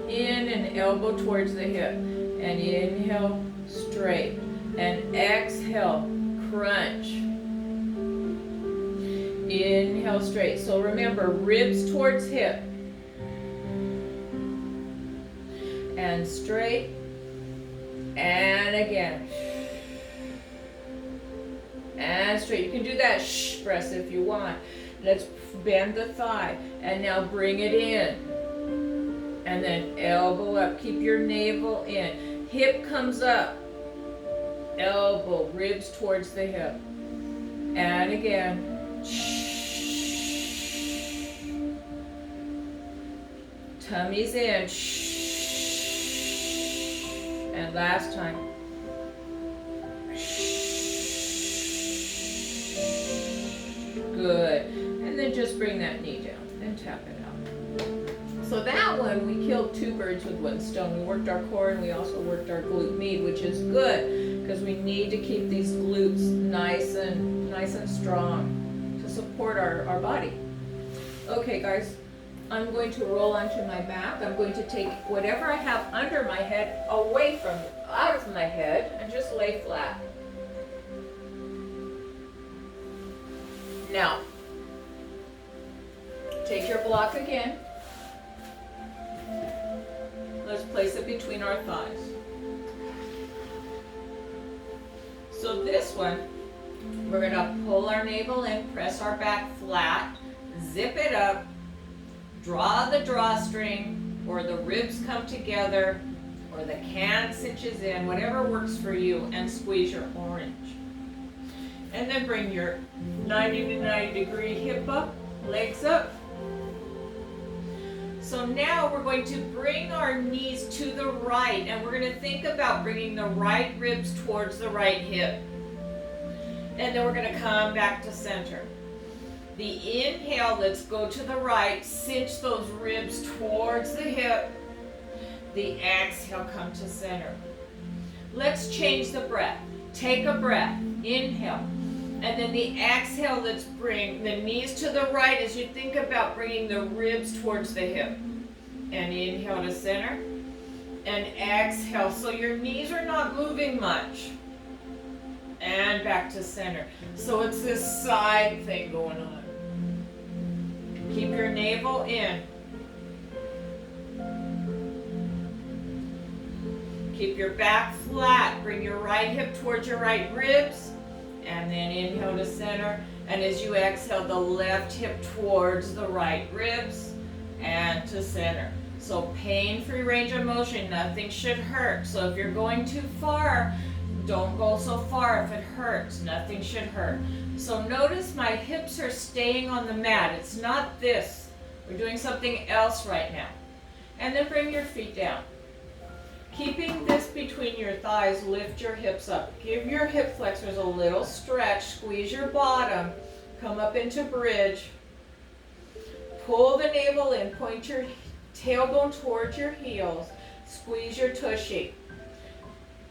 in and elbow towards the hip. And inhale, straight. And exhale, crunch. Inhale, straight. So remember, ribs towards hip. And straight. And again. And straight. You can do that shh press if you want. Let's bend the thigh. And now bring it in. And then elbow up. Keep your navel in. Hip comes up. Elbow, ribs towards the hip. And again. Tummy's in. Shh. And last time. Good. And then just bring that knee down and tap it out. So that one, we killed two birds with one stone. We worked our core and we also worked our glute med, which is good because we need to keep these glutes nice and strong to support our body. Okay, guys, I'm going to roll onto my back. I'm going to take whatever I have under my head out of my head and just lay flat. Now, take your block again. Let's place it between our thighs. So this one, we're going to pull our navel in, press our back flat, zip it up, draw the drawstring, or the ribs come together, or the can cinches in, whatever works for you, and squeeze your orange. And then bring your 90 to 90 degree hip up, legs up. So now we're going to bring our knees to the right, and we're going to think about bringing the right ribs towards the right hip. And then we're going to come back to center. The inhale, let's go to the right, cinch those ribs towards the hip. The exhale, come to center. Let's change the breath. Take a breath, inhale. And then the exhale, let's bring the knees to the right as you think about bringing the ribs towards the hip. And inhale to center. And exhale, so your knees are not moving much. And back to center. So it's this side thing going on. Keep your navel in. Keep your back flat. Bring your right hip towards your right ribs. And then inhale to center. And as you exhale, the left hip towards the right ribs and to center. So pain-free range of motion, nothing should hurt. So if you're going too far, don't go so far if it hurts. Nothing should hurt. So notice my hips are staying on the mat. It's not this. We're doing something else right now. And then bring your feet down. Keeping this between your thighs, lift your hips up. Give your hip flexors a little stretch. Squeeze your bottom. Come up into bridge. Pull the navel in. Point your tailbone towards your heels. Squeeze your tushy.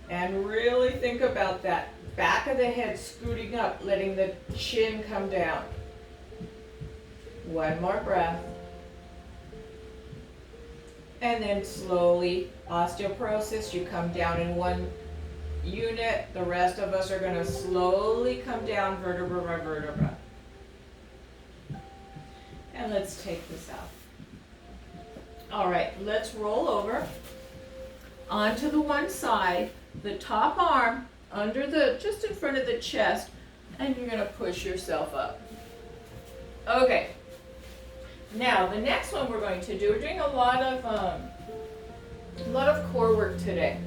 And really think about that back of the head scooting up, letting the chin come down. One more breath. And then slowly, osteoporosis, you come down in one unit. The rest of us are going to slowly come down vertebra by vertebra. And let's take this out. All right, let's roll over onto the one side, the top arm under just in front of the chest, and you're going to push yourself up. Okay. Now, the next one we're going to do, we're doing a lot of core work today.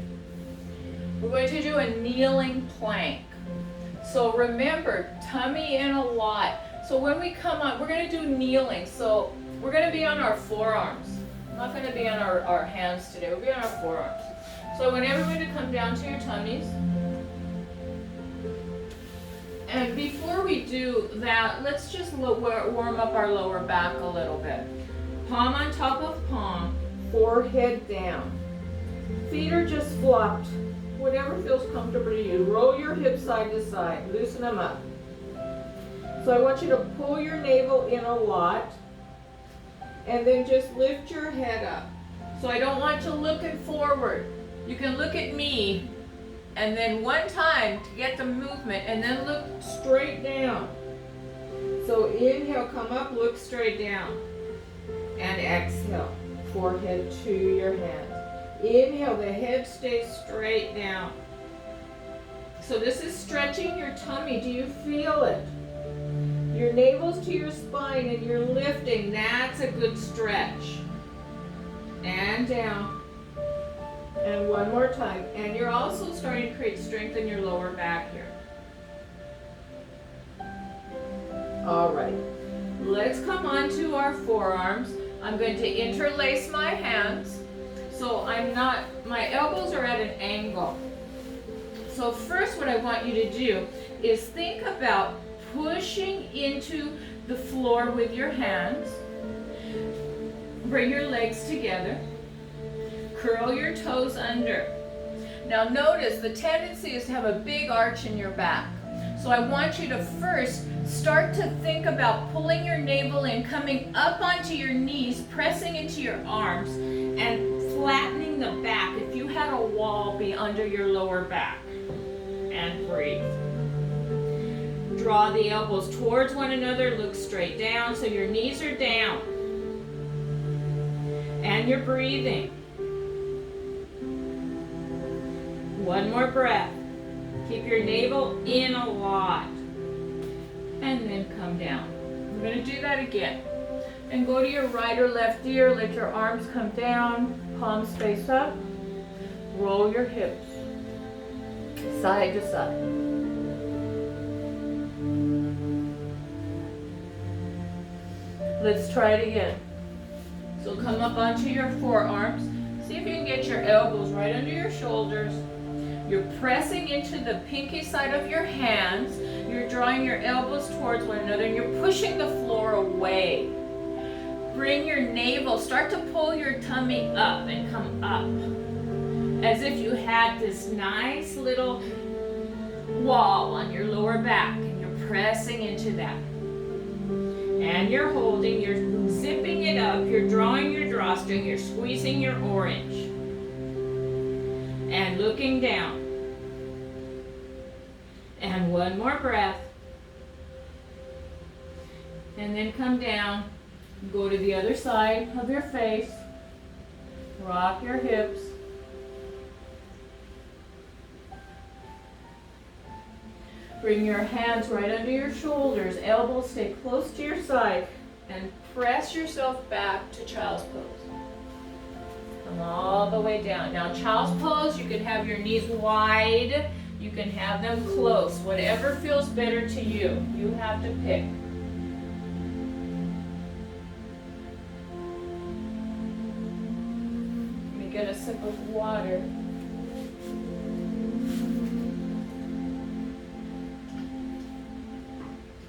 We're going to do a kneeling plank. So remember, tummy in a lot. So when we come on, we're going to do kneeling. So we're going to be on our forearms. I'm not going to be on our hands today. We'll be on our forearms. So I want everyone to come down to your tummies. And before we do that, let's just warm up our lower back a little bit. Palm on top of palm, forehead down. Feet are just flopped. Whatever feels comfortable to you. Roll your hips side to side. Loosen them up. So I want you to pull your navel in a lot. And then just lift your head up. So I don't want you looking forward. You can look at me. And then one time to get the movement, and then look straight down. So inhale, come up, look straight down. And exhale, forehead to your hands. Inhale, the head stays straight down. So this is stretching your tummy. Do you feel it? Your navel's to your spine and you're lifting. That's a good stretch. And down. And one more time. And you're also starting to create strength in your lower back here. All right. Let's come on to our forearms. I'm going to interlace my hands. So my elbows are at an angle. So first what I want you to do is think about pushing into the floor with your hands. Bring your legs together. Curl your toes under. Now notice the tendency is to have a big arch in your back. So I want you to first start to think about pulling your navel in, coming up onto your knees, pressing into your arms, and flattening the back. If you had a wall, be under your lower back. And breathe. Draw the elbows towards one another, look straight down so your knees are down. And you're breathing. One more breath. Keep your navel in a lot. And then come down. We're going to do that again. And go to your right or left ear. Let your arms come down. Palms face up. Roll your hips. Side to side. Let's try it again. So come up onto your forearms. See if you can get your elbows right under your shoulders. You're pressing into the pinky side of your hands. You're drawing your elbows towards one another and you're pushing the floor away. Bring your navel, start to pull your tummy up and come up. As if you had this nice little wall on your lower back and you're pressing into that. And you're holding, you're zipping it up, you're drawing your drawstring, you're squeezing your orange. And looking down. And one more breath. And then come down. Go to the other side of your face. Rock your hips. Bring your hands right under your shoulders. Elbows stay close to your side. And press yourself back to child's pose. Come all the way down. Now child's pose, you can have your knees wide. You can have them close. Whatever feels better to you. You have to pick. Let me get a sip of water.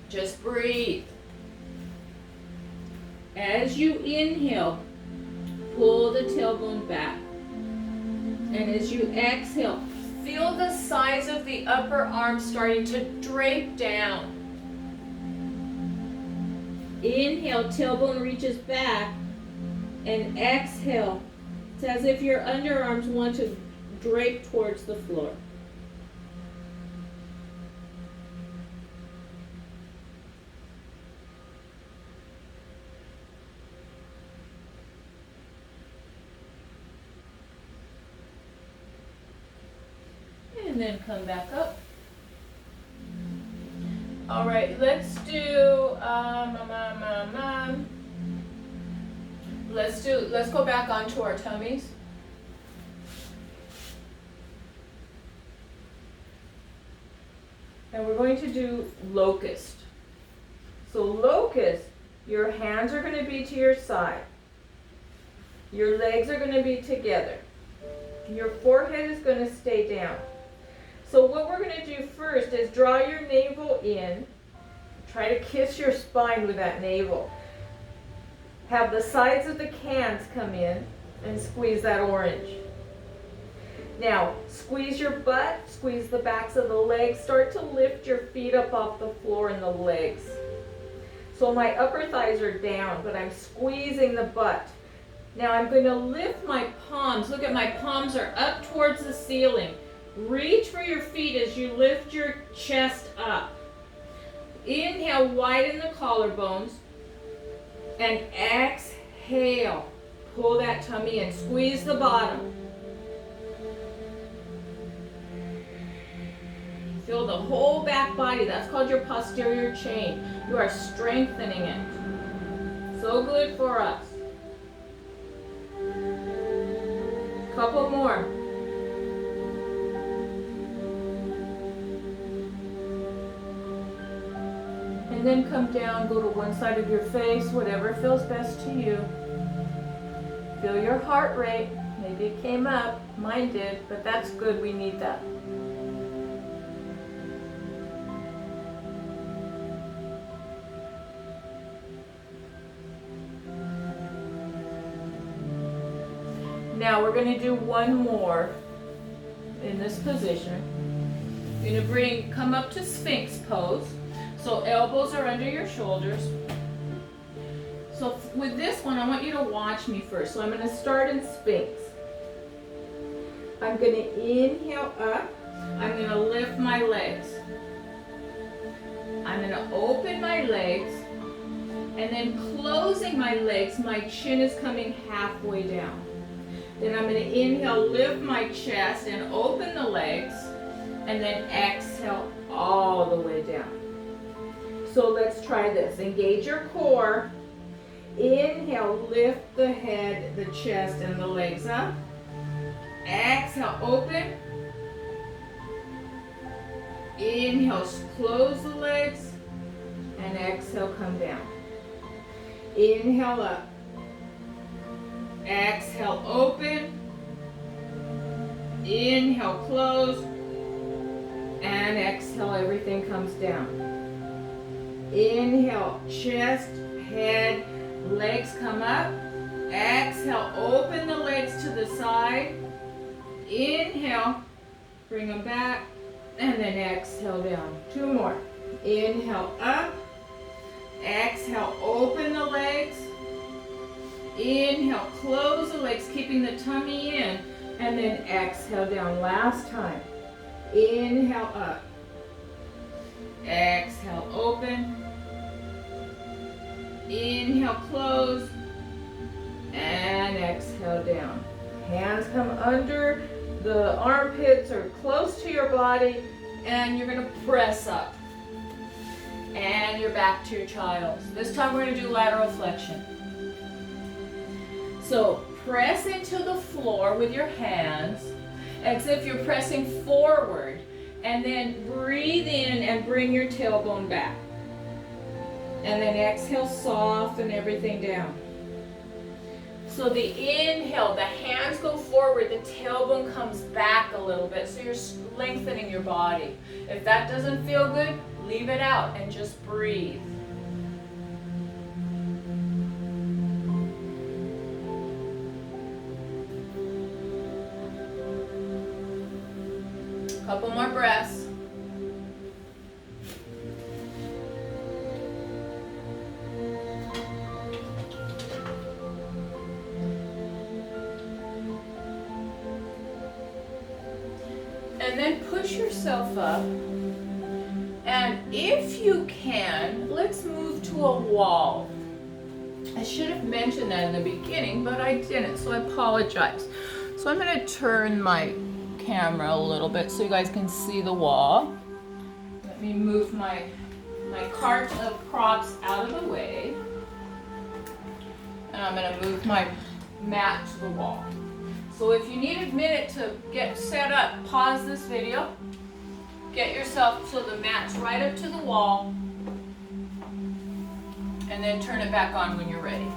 Just breathe. As you inhale, pull the tailbone back. And as you exhale, feel the sides of the upper arm starting to drape down. Inhale, tailbone reaches back. And exhale. It's as if your underarms want to drape towards the floor. And then come back up. All right, let's do, let's go back onto our tummies. And we're going to do locust. So locust, your hands are going to be to your side. Your legs are going to be together. Your forehead is going to stay down. So what we're going to do first is draw your navel in. Try to kiss your spine with that navel. Have the sides of the cans come in and squeeze that orange. Now, squeeze your butt, squeeze the backs of the legs. Start to lift your feet up off the floor and the legs. So my upper thighs are down, but I'm squeezing the butt. Now I'm going to lift my palms. Look at my palms are up towards the ceiling. Reach for your feet as you lift your chest up. Inhale, widen the collarbones. And exhale. Pull that tummy in. Squeeze the bottom. Feel the whole back body. That's called your posterior chain. You are strengthening it. So good for us. Couple more. And And then come down, go to one side of your face, whatever feels best to you. Feel your heart rate. Maybe it came up, mine did, but that's good, we need that. Now we're going to do one more in this position. You're going to come up to Sphinx pose. So elbows are under your shoulders. So with this one, I want you to watch me first. So I'm going to start in Sphinx. I'm going to inhale up. I'm going to lift my legs. I'm going to open my legs. And then closing my legs, my chin is coming halfway down. Then I'm going to inhale, lift my chest and open the legs. And then exhale all the way down. So let's try this. Engage your core. Inhale, lift the head, the chest, and the legs up. Exhale, open. Inhale, close the legs. And exhale, come down. Inhale up. Exhale, open. Inhale, close. And exhale, everything comes down. Inhale, chest, head, legs come up. Exhale, open the legs to the side. Inhale, bring them back. And then exhale down. Two more. Inhale, up. Exhale, open the legs. Inhale, close the legs, keeping the tummy in. And then exhale down. Last time. Inhale up. Exhale, open. Inhale, close. And exhale down. Hands come under the armpits or close to your body. And you're going to press up. And you're back to your child's. This time we're going to do lateral flexion. So press into the floor with your hands as if you're pressing forward, and then breathe in and bring your tailbone back. And then exhale, soften everything down. So the inhale, the hands go forward, the tailbone comes back a little bit, so you're lengthening your body. If that doesn't feel good, leave it out and just breathe. Couple more breaths. And then push yourself up. And if you can, let's move to a wall. I should have mentioned that in the beginning, but I didn't, so I apologize. So I'm going to turn my camera a little bit so you guys can see the wall. Let me move my cart of props out of the way. And I'm going to move my mat to the wall. So if you need a minute to get set up, pause this video. Get yourself so the mat's right up to the wall. And then turn it back on when you're ready.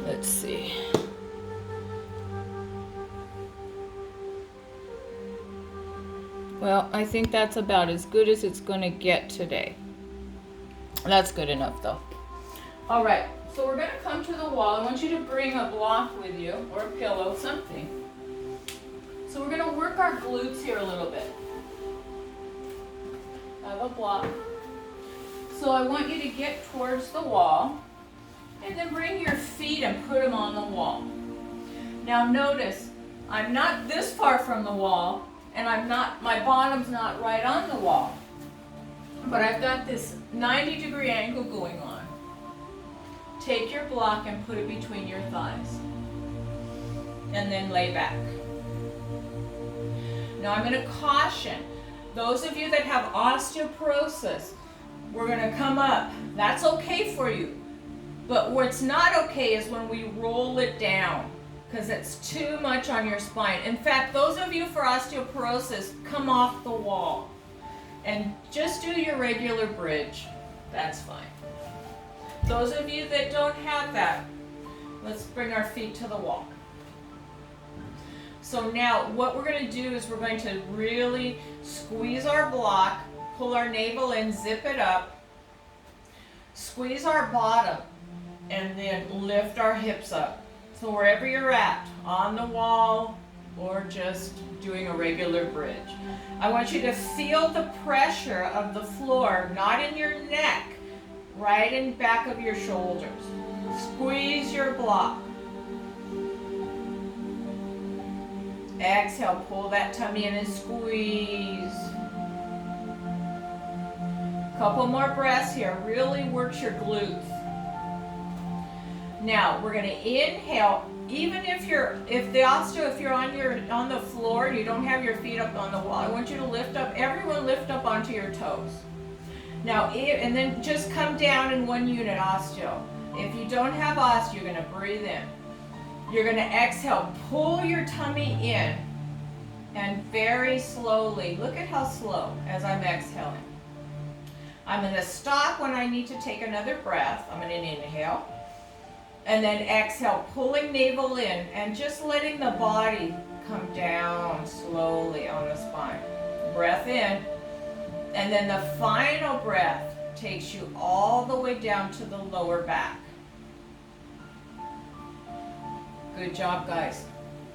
Let's see. Well, I think that's about as good as it's going to get today. That's good enough though. All right, so we're going to come to the wall. I want you to bring a block with you or a pillow, something. So we're going to work our glutes here a little bit. I have a block. So I want you to get towards the wall and then bring your feet and put them on the wall. Now notice, I'm not this far from the wall, and my bottom's not right on the wall. But I've got this 90-degree angle going on. Take your block and put it between your thighs. And then lay back. Now I'm going to caution those of you that have osteoporosis, we're going to come up. That's okay for you. But what's not okay is when we roll it down, because it's too much on your spine. In fact, those of you for osteoporosis, come off the wall. And just do your regular bridge. That's fine. Those of you that don't have that, let's bring our feet to the wall. So now what we're going to do is we're going to really squeeze our block, pull our navel in, zip it up, squeeze our bottom, and then lift our hips up. So wherever you're at, on the wall or just doing a regular bridge. I want you to feel the pressure of the floor, not in your neck, right in back of your shoulders. Squeeze your block. Exhale, pull that tummy in and squeeze. Couple more breaths here. Really works your glutes. Now we're going to inhale. Even if you're on the floor and you don't have your feet up on the wall, I want you to lift up. Everyone lift up onto your toes. Now, and then just come down in one unit, osteo. If you don't have osteo, you're going to breathe in. You're going to exhale, pull your tummy in, and very slowly, look at how slow as I'm exhaling. I'm going to stop when I need to take another breath. I'm going to inhale, and then exhale, pulling navel in, and just letting the body come down slowly on the spine. Breath in, and then the final breath takes you all the way down to the lower back. Good job, guys.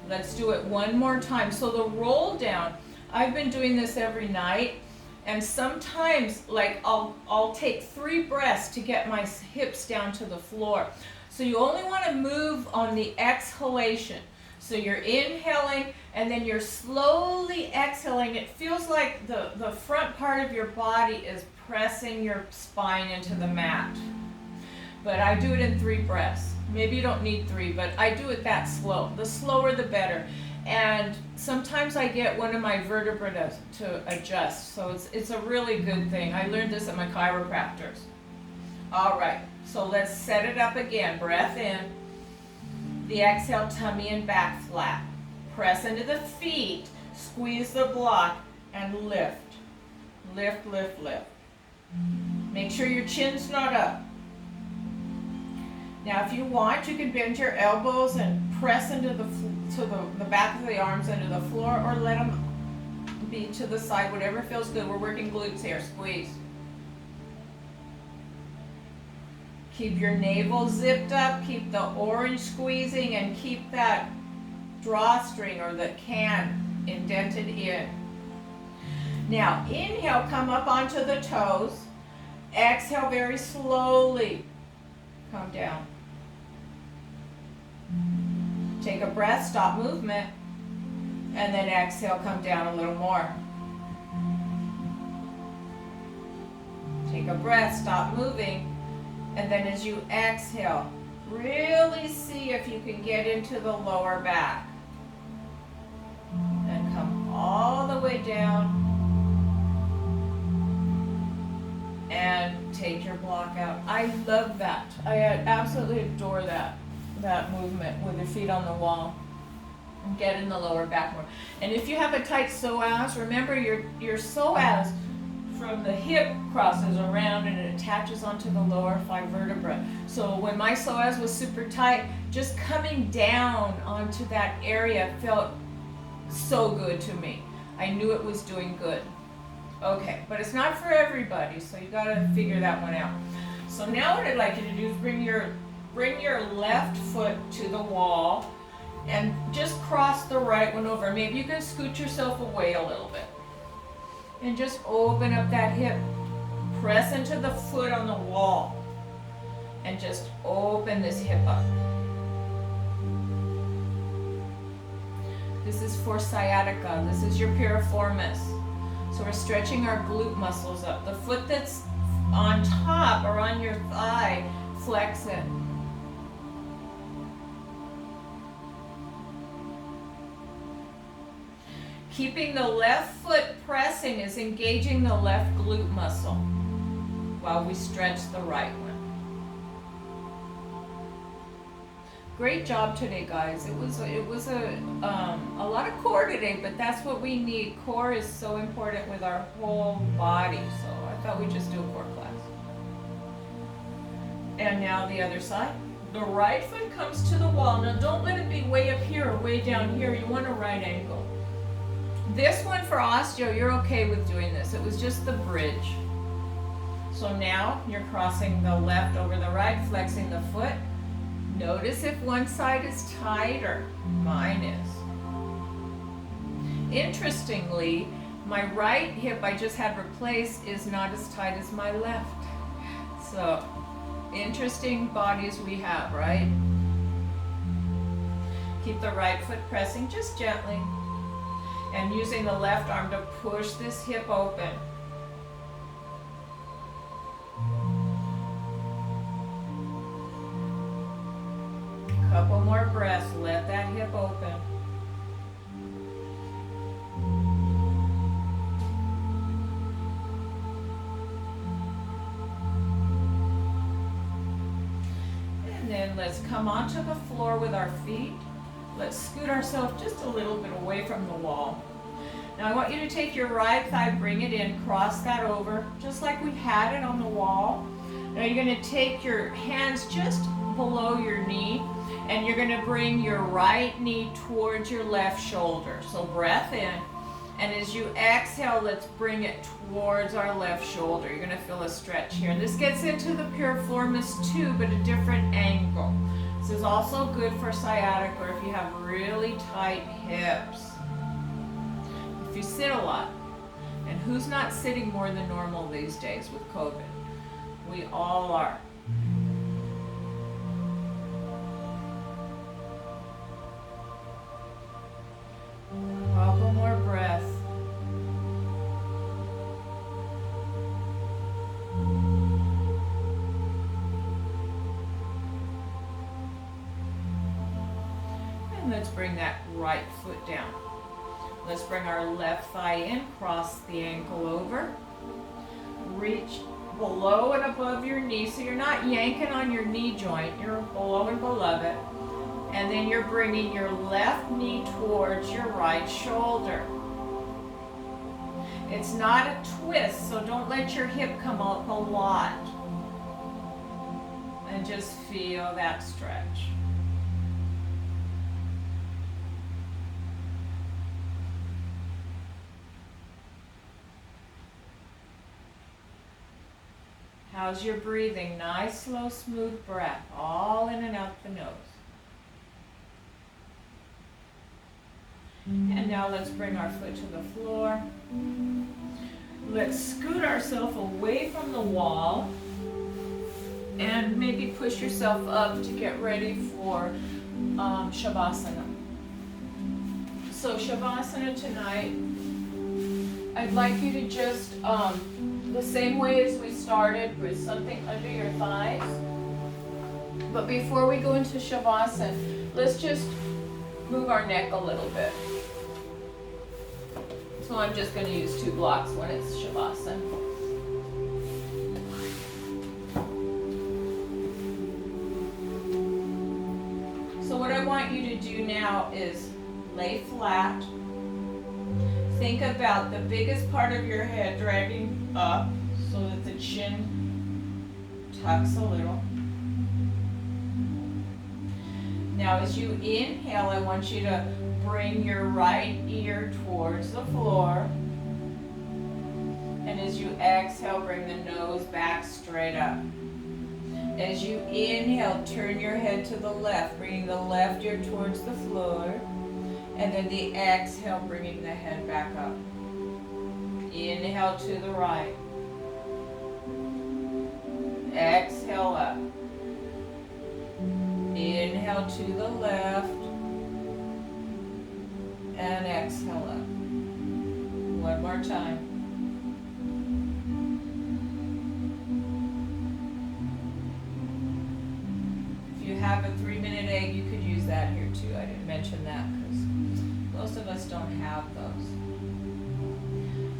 Let's do it one more time. So the roll down, I've been doing this every night, and sometimes like I'll take 3 breaths to get my hips down to the floor. So you only want to move on the exhalation. So you're inhaling and then you're slowly exhaling. It feels like the front part of your body is pressing your spine into the mat. But I do it in 3 breaths. Maybe you don't need 3, but I do it that slow. The slower the better. And sometimes I get one of my vertebrae to adjust. So it's a really good thing. I learned this at my chiropractors. All right, so let's set it up again. Breath in. The exhale, tummy and back flat. Press into the feet, squeeze the block, and lift. Lift, lift, lift. Make sure your chin's not up. Now, if you want, you can bend your elbows and press into the back of the arms into the floor, or let them be to the side, whatever feels good. We're working glutes here. Squeeze. Keep your navel zipped up, keep the orange squeezing, and keep that drawstring or the can indented in. Now, inhale, come up onto the toes. Exhale very slowly. Come down. Take a breath, stop movement, and then exhale, come down a little more. Take a breath, stop moving, and then as you exhale, really see if you can get into the lower back. And come all the way down, and take your block out. I love that. I absolutely adore that movement with your feet on the wall. And get in the lower back more. And if you have a tight psoas, remember your psoas from the hip crosses around and it attaches onto the lower 5 vertebrae. So when my psoas was super tight, just coming down onto that area felt so good to me. I knew it was doing good. Okay, but it's not for everybody, so you gotta figure that one out. So now what I'd like you to do is bring your left foot to the wall and just cross the right one over. Maybe you can scoot yourself away a little bit. And just open up that hip. Press into the foot on the wall. And just open this hip up. This is for sciatica. This is your piriformis. So we're stretching our glute muscles up. The foot that's on top or on your thigh, flex it. Keeping the left foot pressing is engaging the left glute muscle while we stretch the right one. Great job today, guys. It was a lot of core today, but that's what we need. Core is so important with our whole body. So I thought we'd just do a core class. And now the other side. The right foot comes to the wall. Now don't let it be way up here or way down here. You want a right angle. This one for osteo, you're okay with doing this. It was just the bridge. So now you're crossing the left over the right, flexing the foot. Notice if one side is tighter. Mine is. Interestingly, my right hip I just had replaced is not as tight as my left. So, interesting bodies we have, right? Keep the right foot pressing just gently. And using the left arm to push this hip open. Couple more breaths, let that hip open. And then let's come onto the floor with our feet. Let's scoot ourselves just a little bit away from the wall. Now I want you to take your right thigh, bring it in, cross that over, just like we had it on the wall. Now you're going to take your hands just below your knee, and you're going to bring your right knee towards your left shoulder. So breath in, and as you exhale, let's bring it towards our left shoulder. You're going to feel a stretch here. This gets into the piriformis too, but a different angle. This is also good for sciatic or if you have really tight hips. If you sit a lot, and who's not sitting more than normal these days with COVID? We all are. Couple more breaths. And let's bring that right foot down. Let's bring our left thigh in, cross the ankle over. Reach below and above your knee, so you're not yanking on your knee joint, you're below and above it. And then you're bringing your left knee towards your right shoulder. It's not a twist, so don't let your hip come up a lot. And just feel that stretch. How's your breathing? Nice, slow, smooth breath, all in and out the nose. And now let's bring our foot to the floor. Let's scoot ourselves away from the wall and maybe push yourself up to get ready for Shavasana. So Shavasana tonight, I'd like you to just, the same way as we started, with something under your thighs. But before we go into Shavasana, let's just move our neck a little bit. So I'm just going to use 2 blocks when it's Shavasana. So what I want you to do now is lay flat. Think about the biggest part of your head dragging up so that the chin tucks a little. Now as you inhale, I want you to bring your right ear towards the floor. And as you exhale, bring the nose back straight up. As you inhale, turn your head to the left, bringing the left ear towards the floor. And then the exhale, bringing the head back up. Inhale to the right. Exhale up. Inhale to the left. And exhale up. One more time. If you have a 3-minute egg, you could use that here too. I didn't mention that because most of us don't have those.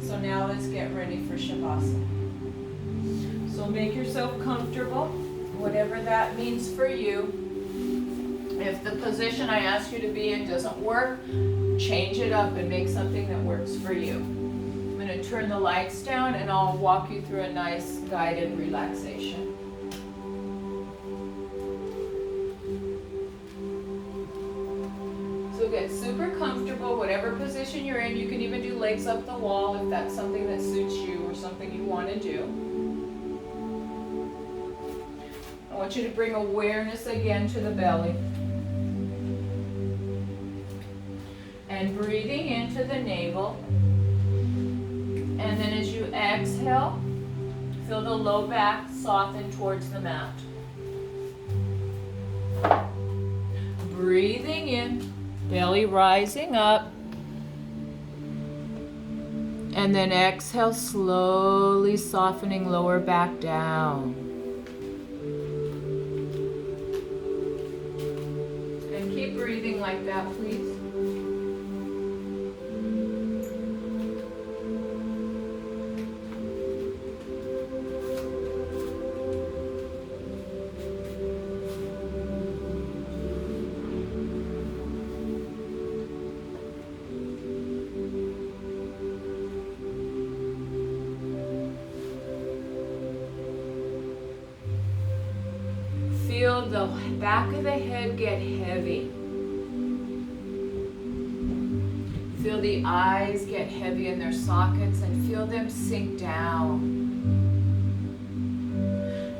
So now let's get ready for Shavasana. So make yourself comfortable, whatever that means for you. If the position I ask you to be in doesn't work, change it up and make something that works for you. I'm going to turn the lights down and I'll walk you through a nice guided relaxation. So get super comfortable, whatever position you're in. You can even do legs up the wall if that's something that suits you or something you want to do. I want you to bring awareness again to the belly. And breathing into the navel. And then as you exhale, feel the low back soften towards the mat. Breathing in, belly rising up. And then exhale, slowly softening lower back down. And keep breathing like that, please. Feel the back of the head get heavy. Feel the eyes get heavy in their sockets and feel them sink down.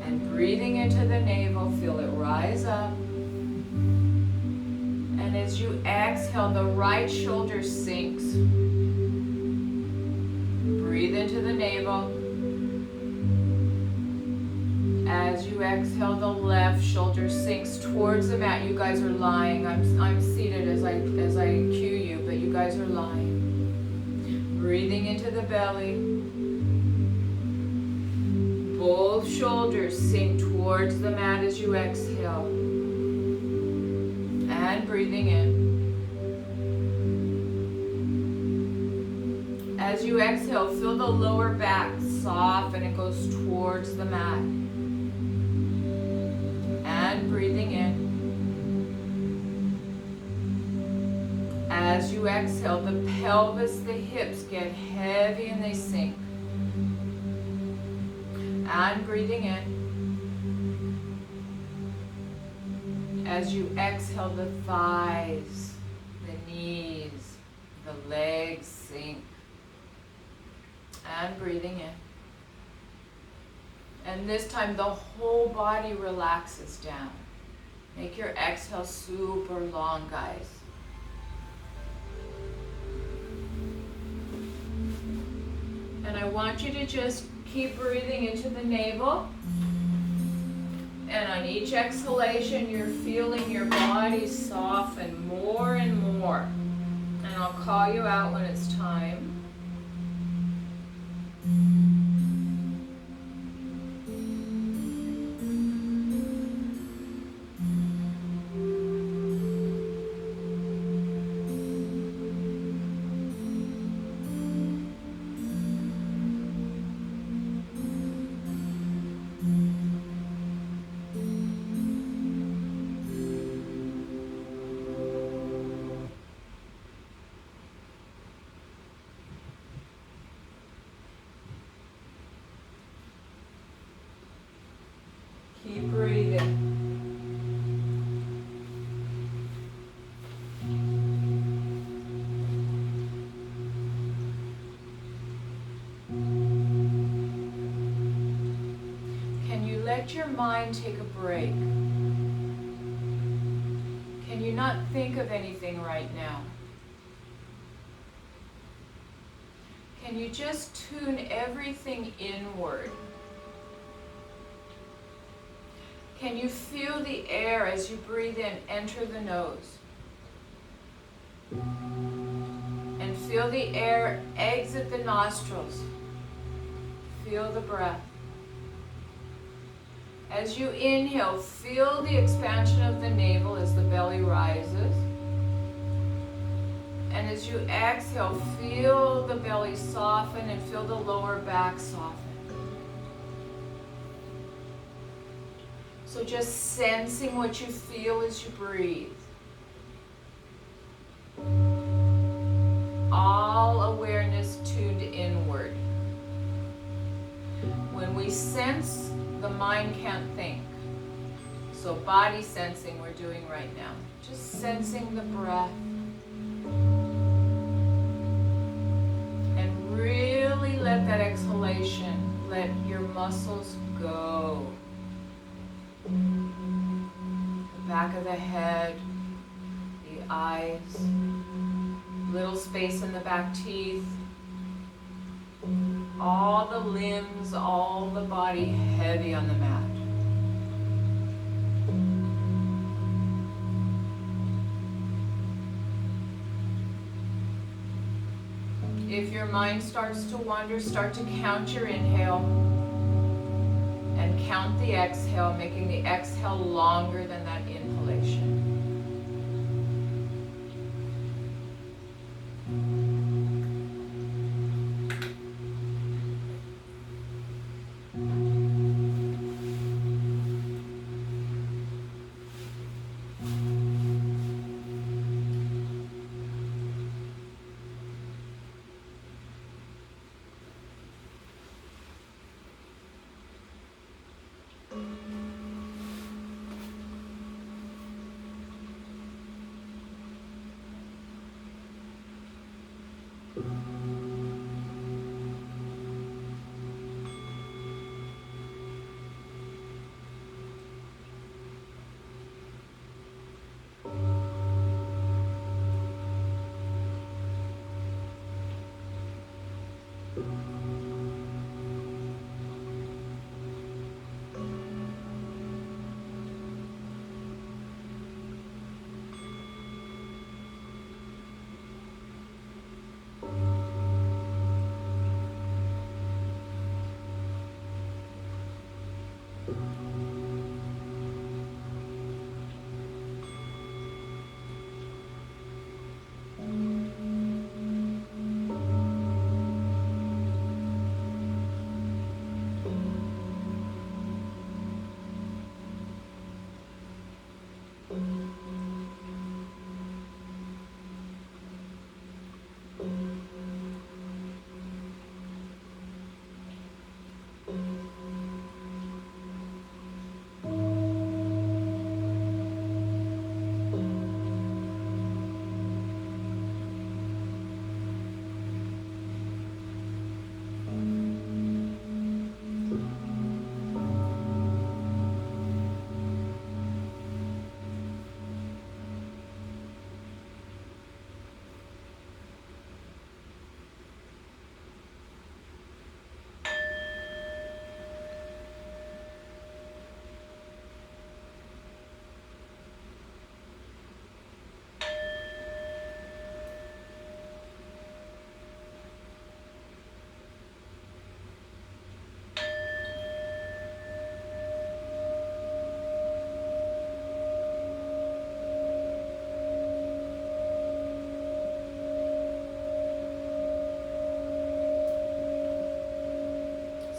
And breathing into the navel, feel it rise up. And as you exhale, the right shoulder sinks. Breathe into the navel. As you exhale, the left shoulder sinks towards the mat. You guys are lying. I'm seated as I cue you, but you guys are lying. Breathing into the belly. Both shoulders sink towards the mat as you exhale. And breathing in. As you exhale, feel the lower back soften. It goes towards the mat. And breathing in. As you exhale, the pelvis, the hips get heavy and they sink. And breathing in. As you exhale, the thighs, the knees, the legs sink. And breathing in. And this time the whole body relaxes down. Make your exhale super long, guys. And I want you to just keep breathing into the navel. And on each exhalation, you're feeling your body soften more and more. And I'll call you out when it's time. Keep breathing. Can you let your mind take a break? Can you not think of anything right now? Can you just tune everything inward? Can you feel the air as you breathe in enter the nose? And feel the air exit the nostrils. Feel the breath. As you inhale, feel the expansion of the navel as the belly rises. And as you exhale, feel the belly soften and feel the lower back soften. So just sensing what you feel as you breathe. All awareness tuned inward. When we sense, the mind can't think. So body sensing we're doing right now. Just sensing the breath. And really let that exhalation, let your muscles go. The back of the head, the eyes, little space in the back teeth, all the limbs, all the body heavy on the mat. If your mind starts to wander, start to count your inhale and count the exhale, making the exhale longer than that inhalation.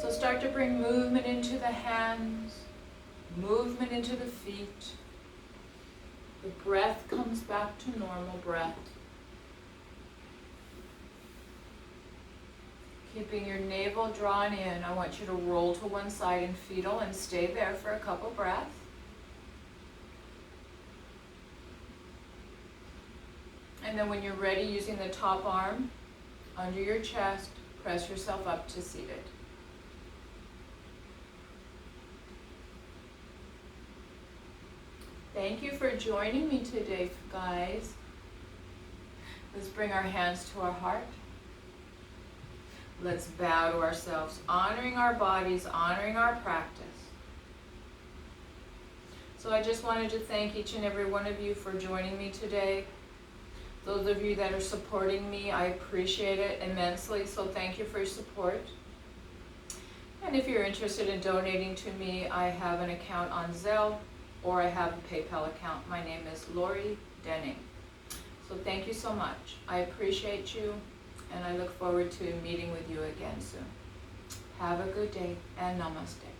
So start to bring movement into the hands, movement into the feet. The breath comes back to normal breath. Keeping your navel drawn in, I want you to roll to one side in fetal and stay there for a couple breaths. And then when you're ready, using the top arm under your chest, press yourself up to seated. Thank you for joining me today, guys. Let's bring our hands to our heart. Let's bow to ourselves, honoring our bodies, honoring our practice. So I just wanted to thank each and every one of you for joining me today. Those of you that are supporting me, I appreciate it immensely, so thank you for your support. And if you're interested in donating to me, I have an account on Zelle, or I have a PayPal account. My name is Lori Denning. So thank you so much. I appreciate you, and I look forward to meeting with you again soon. Have a good day, and namaste.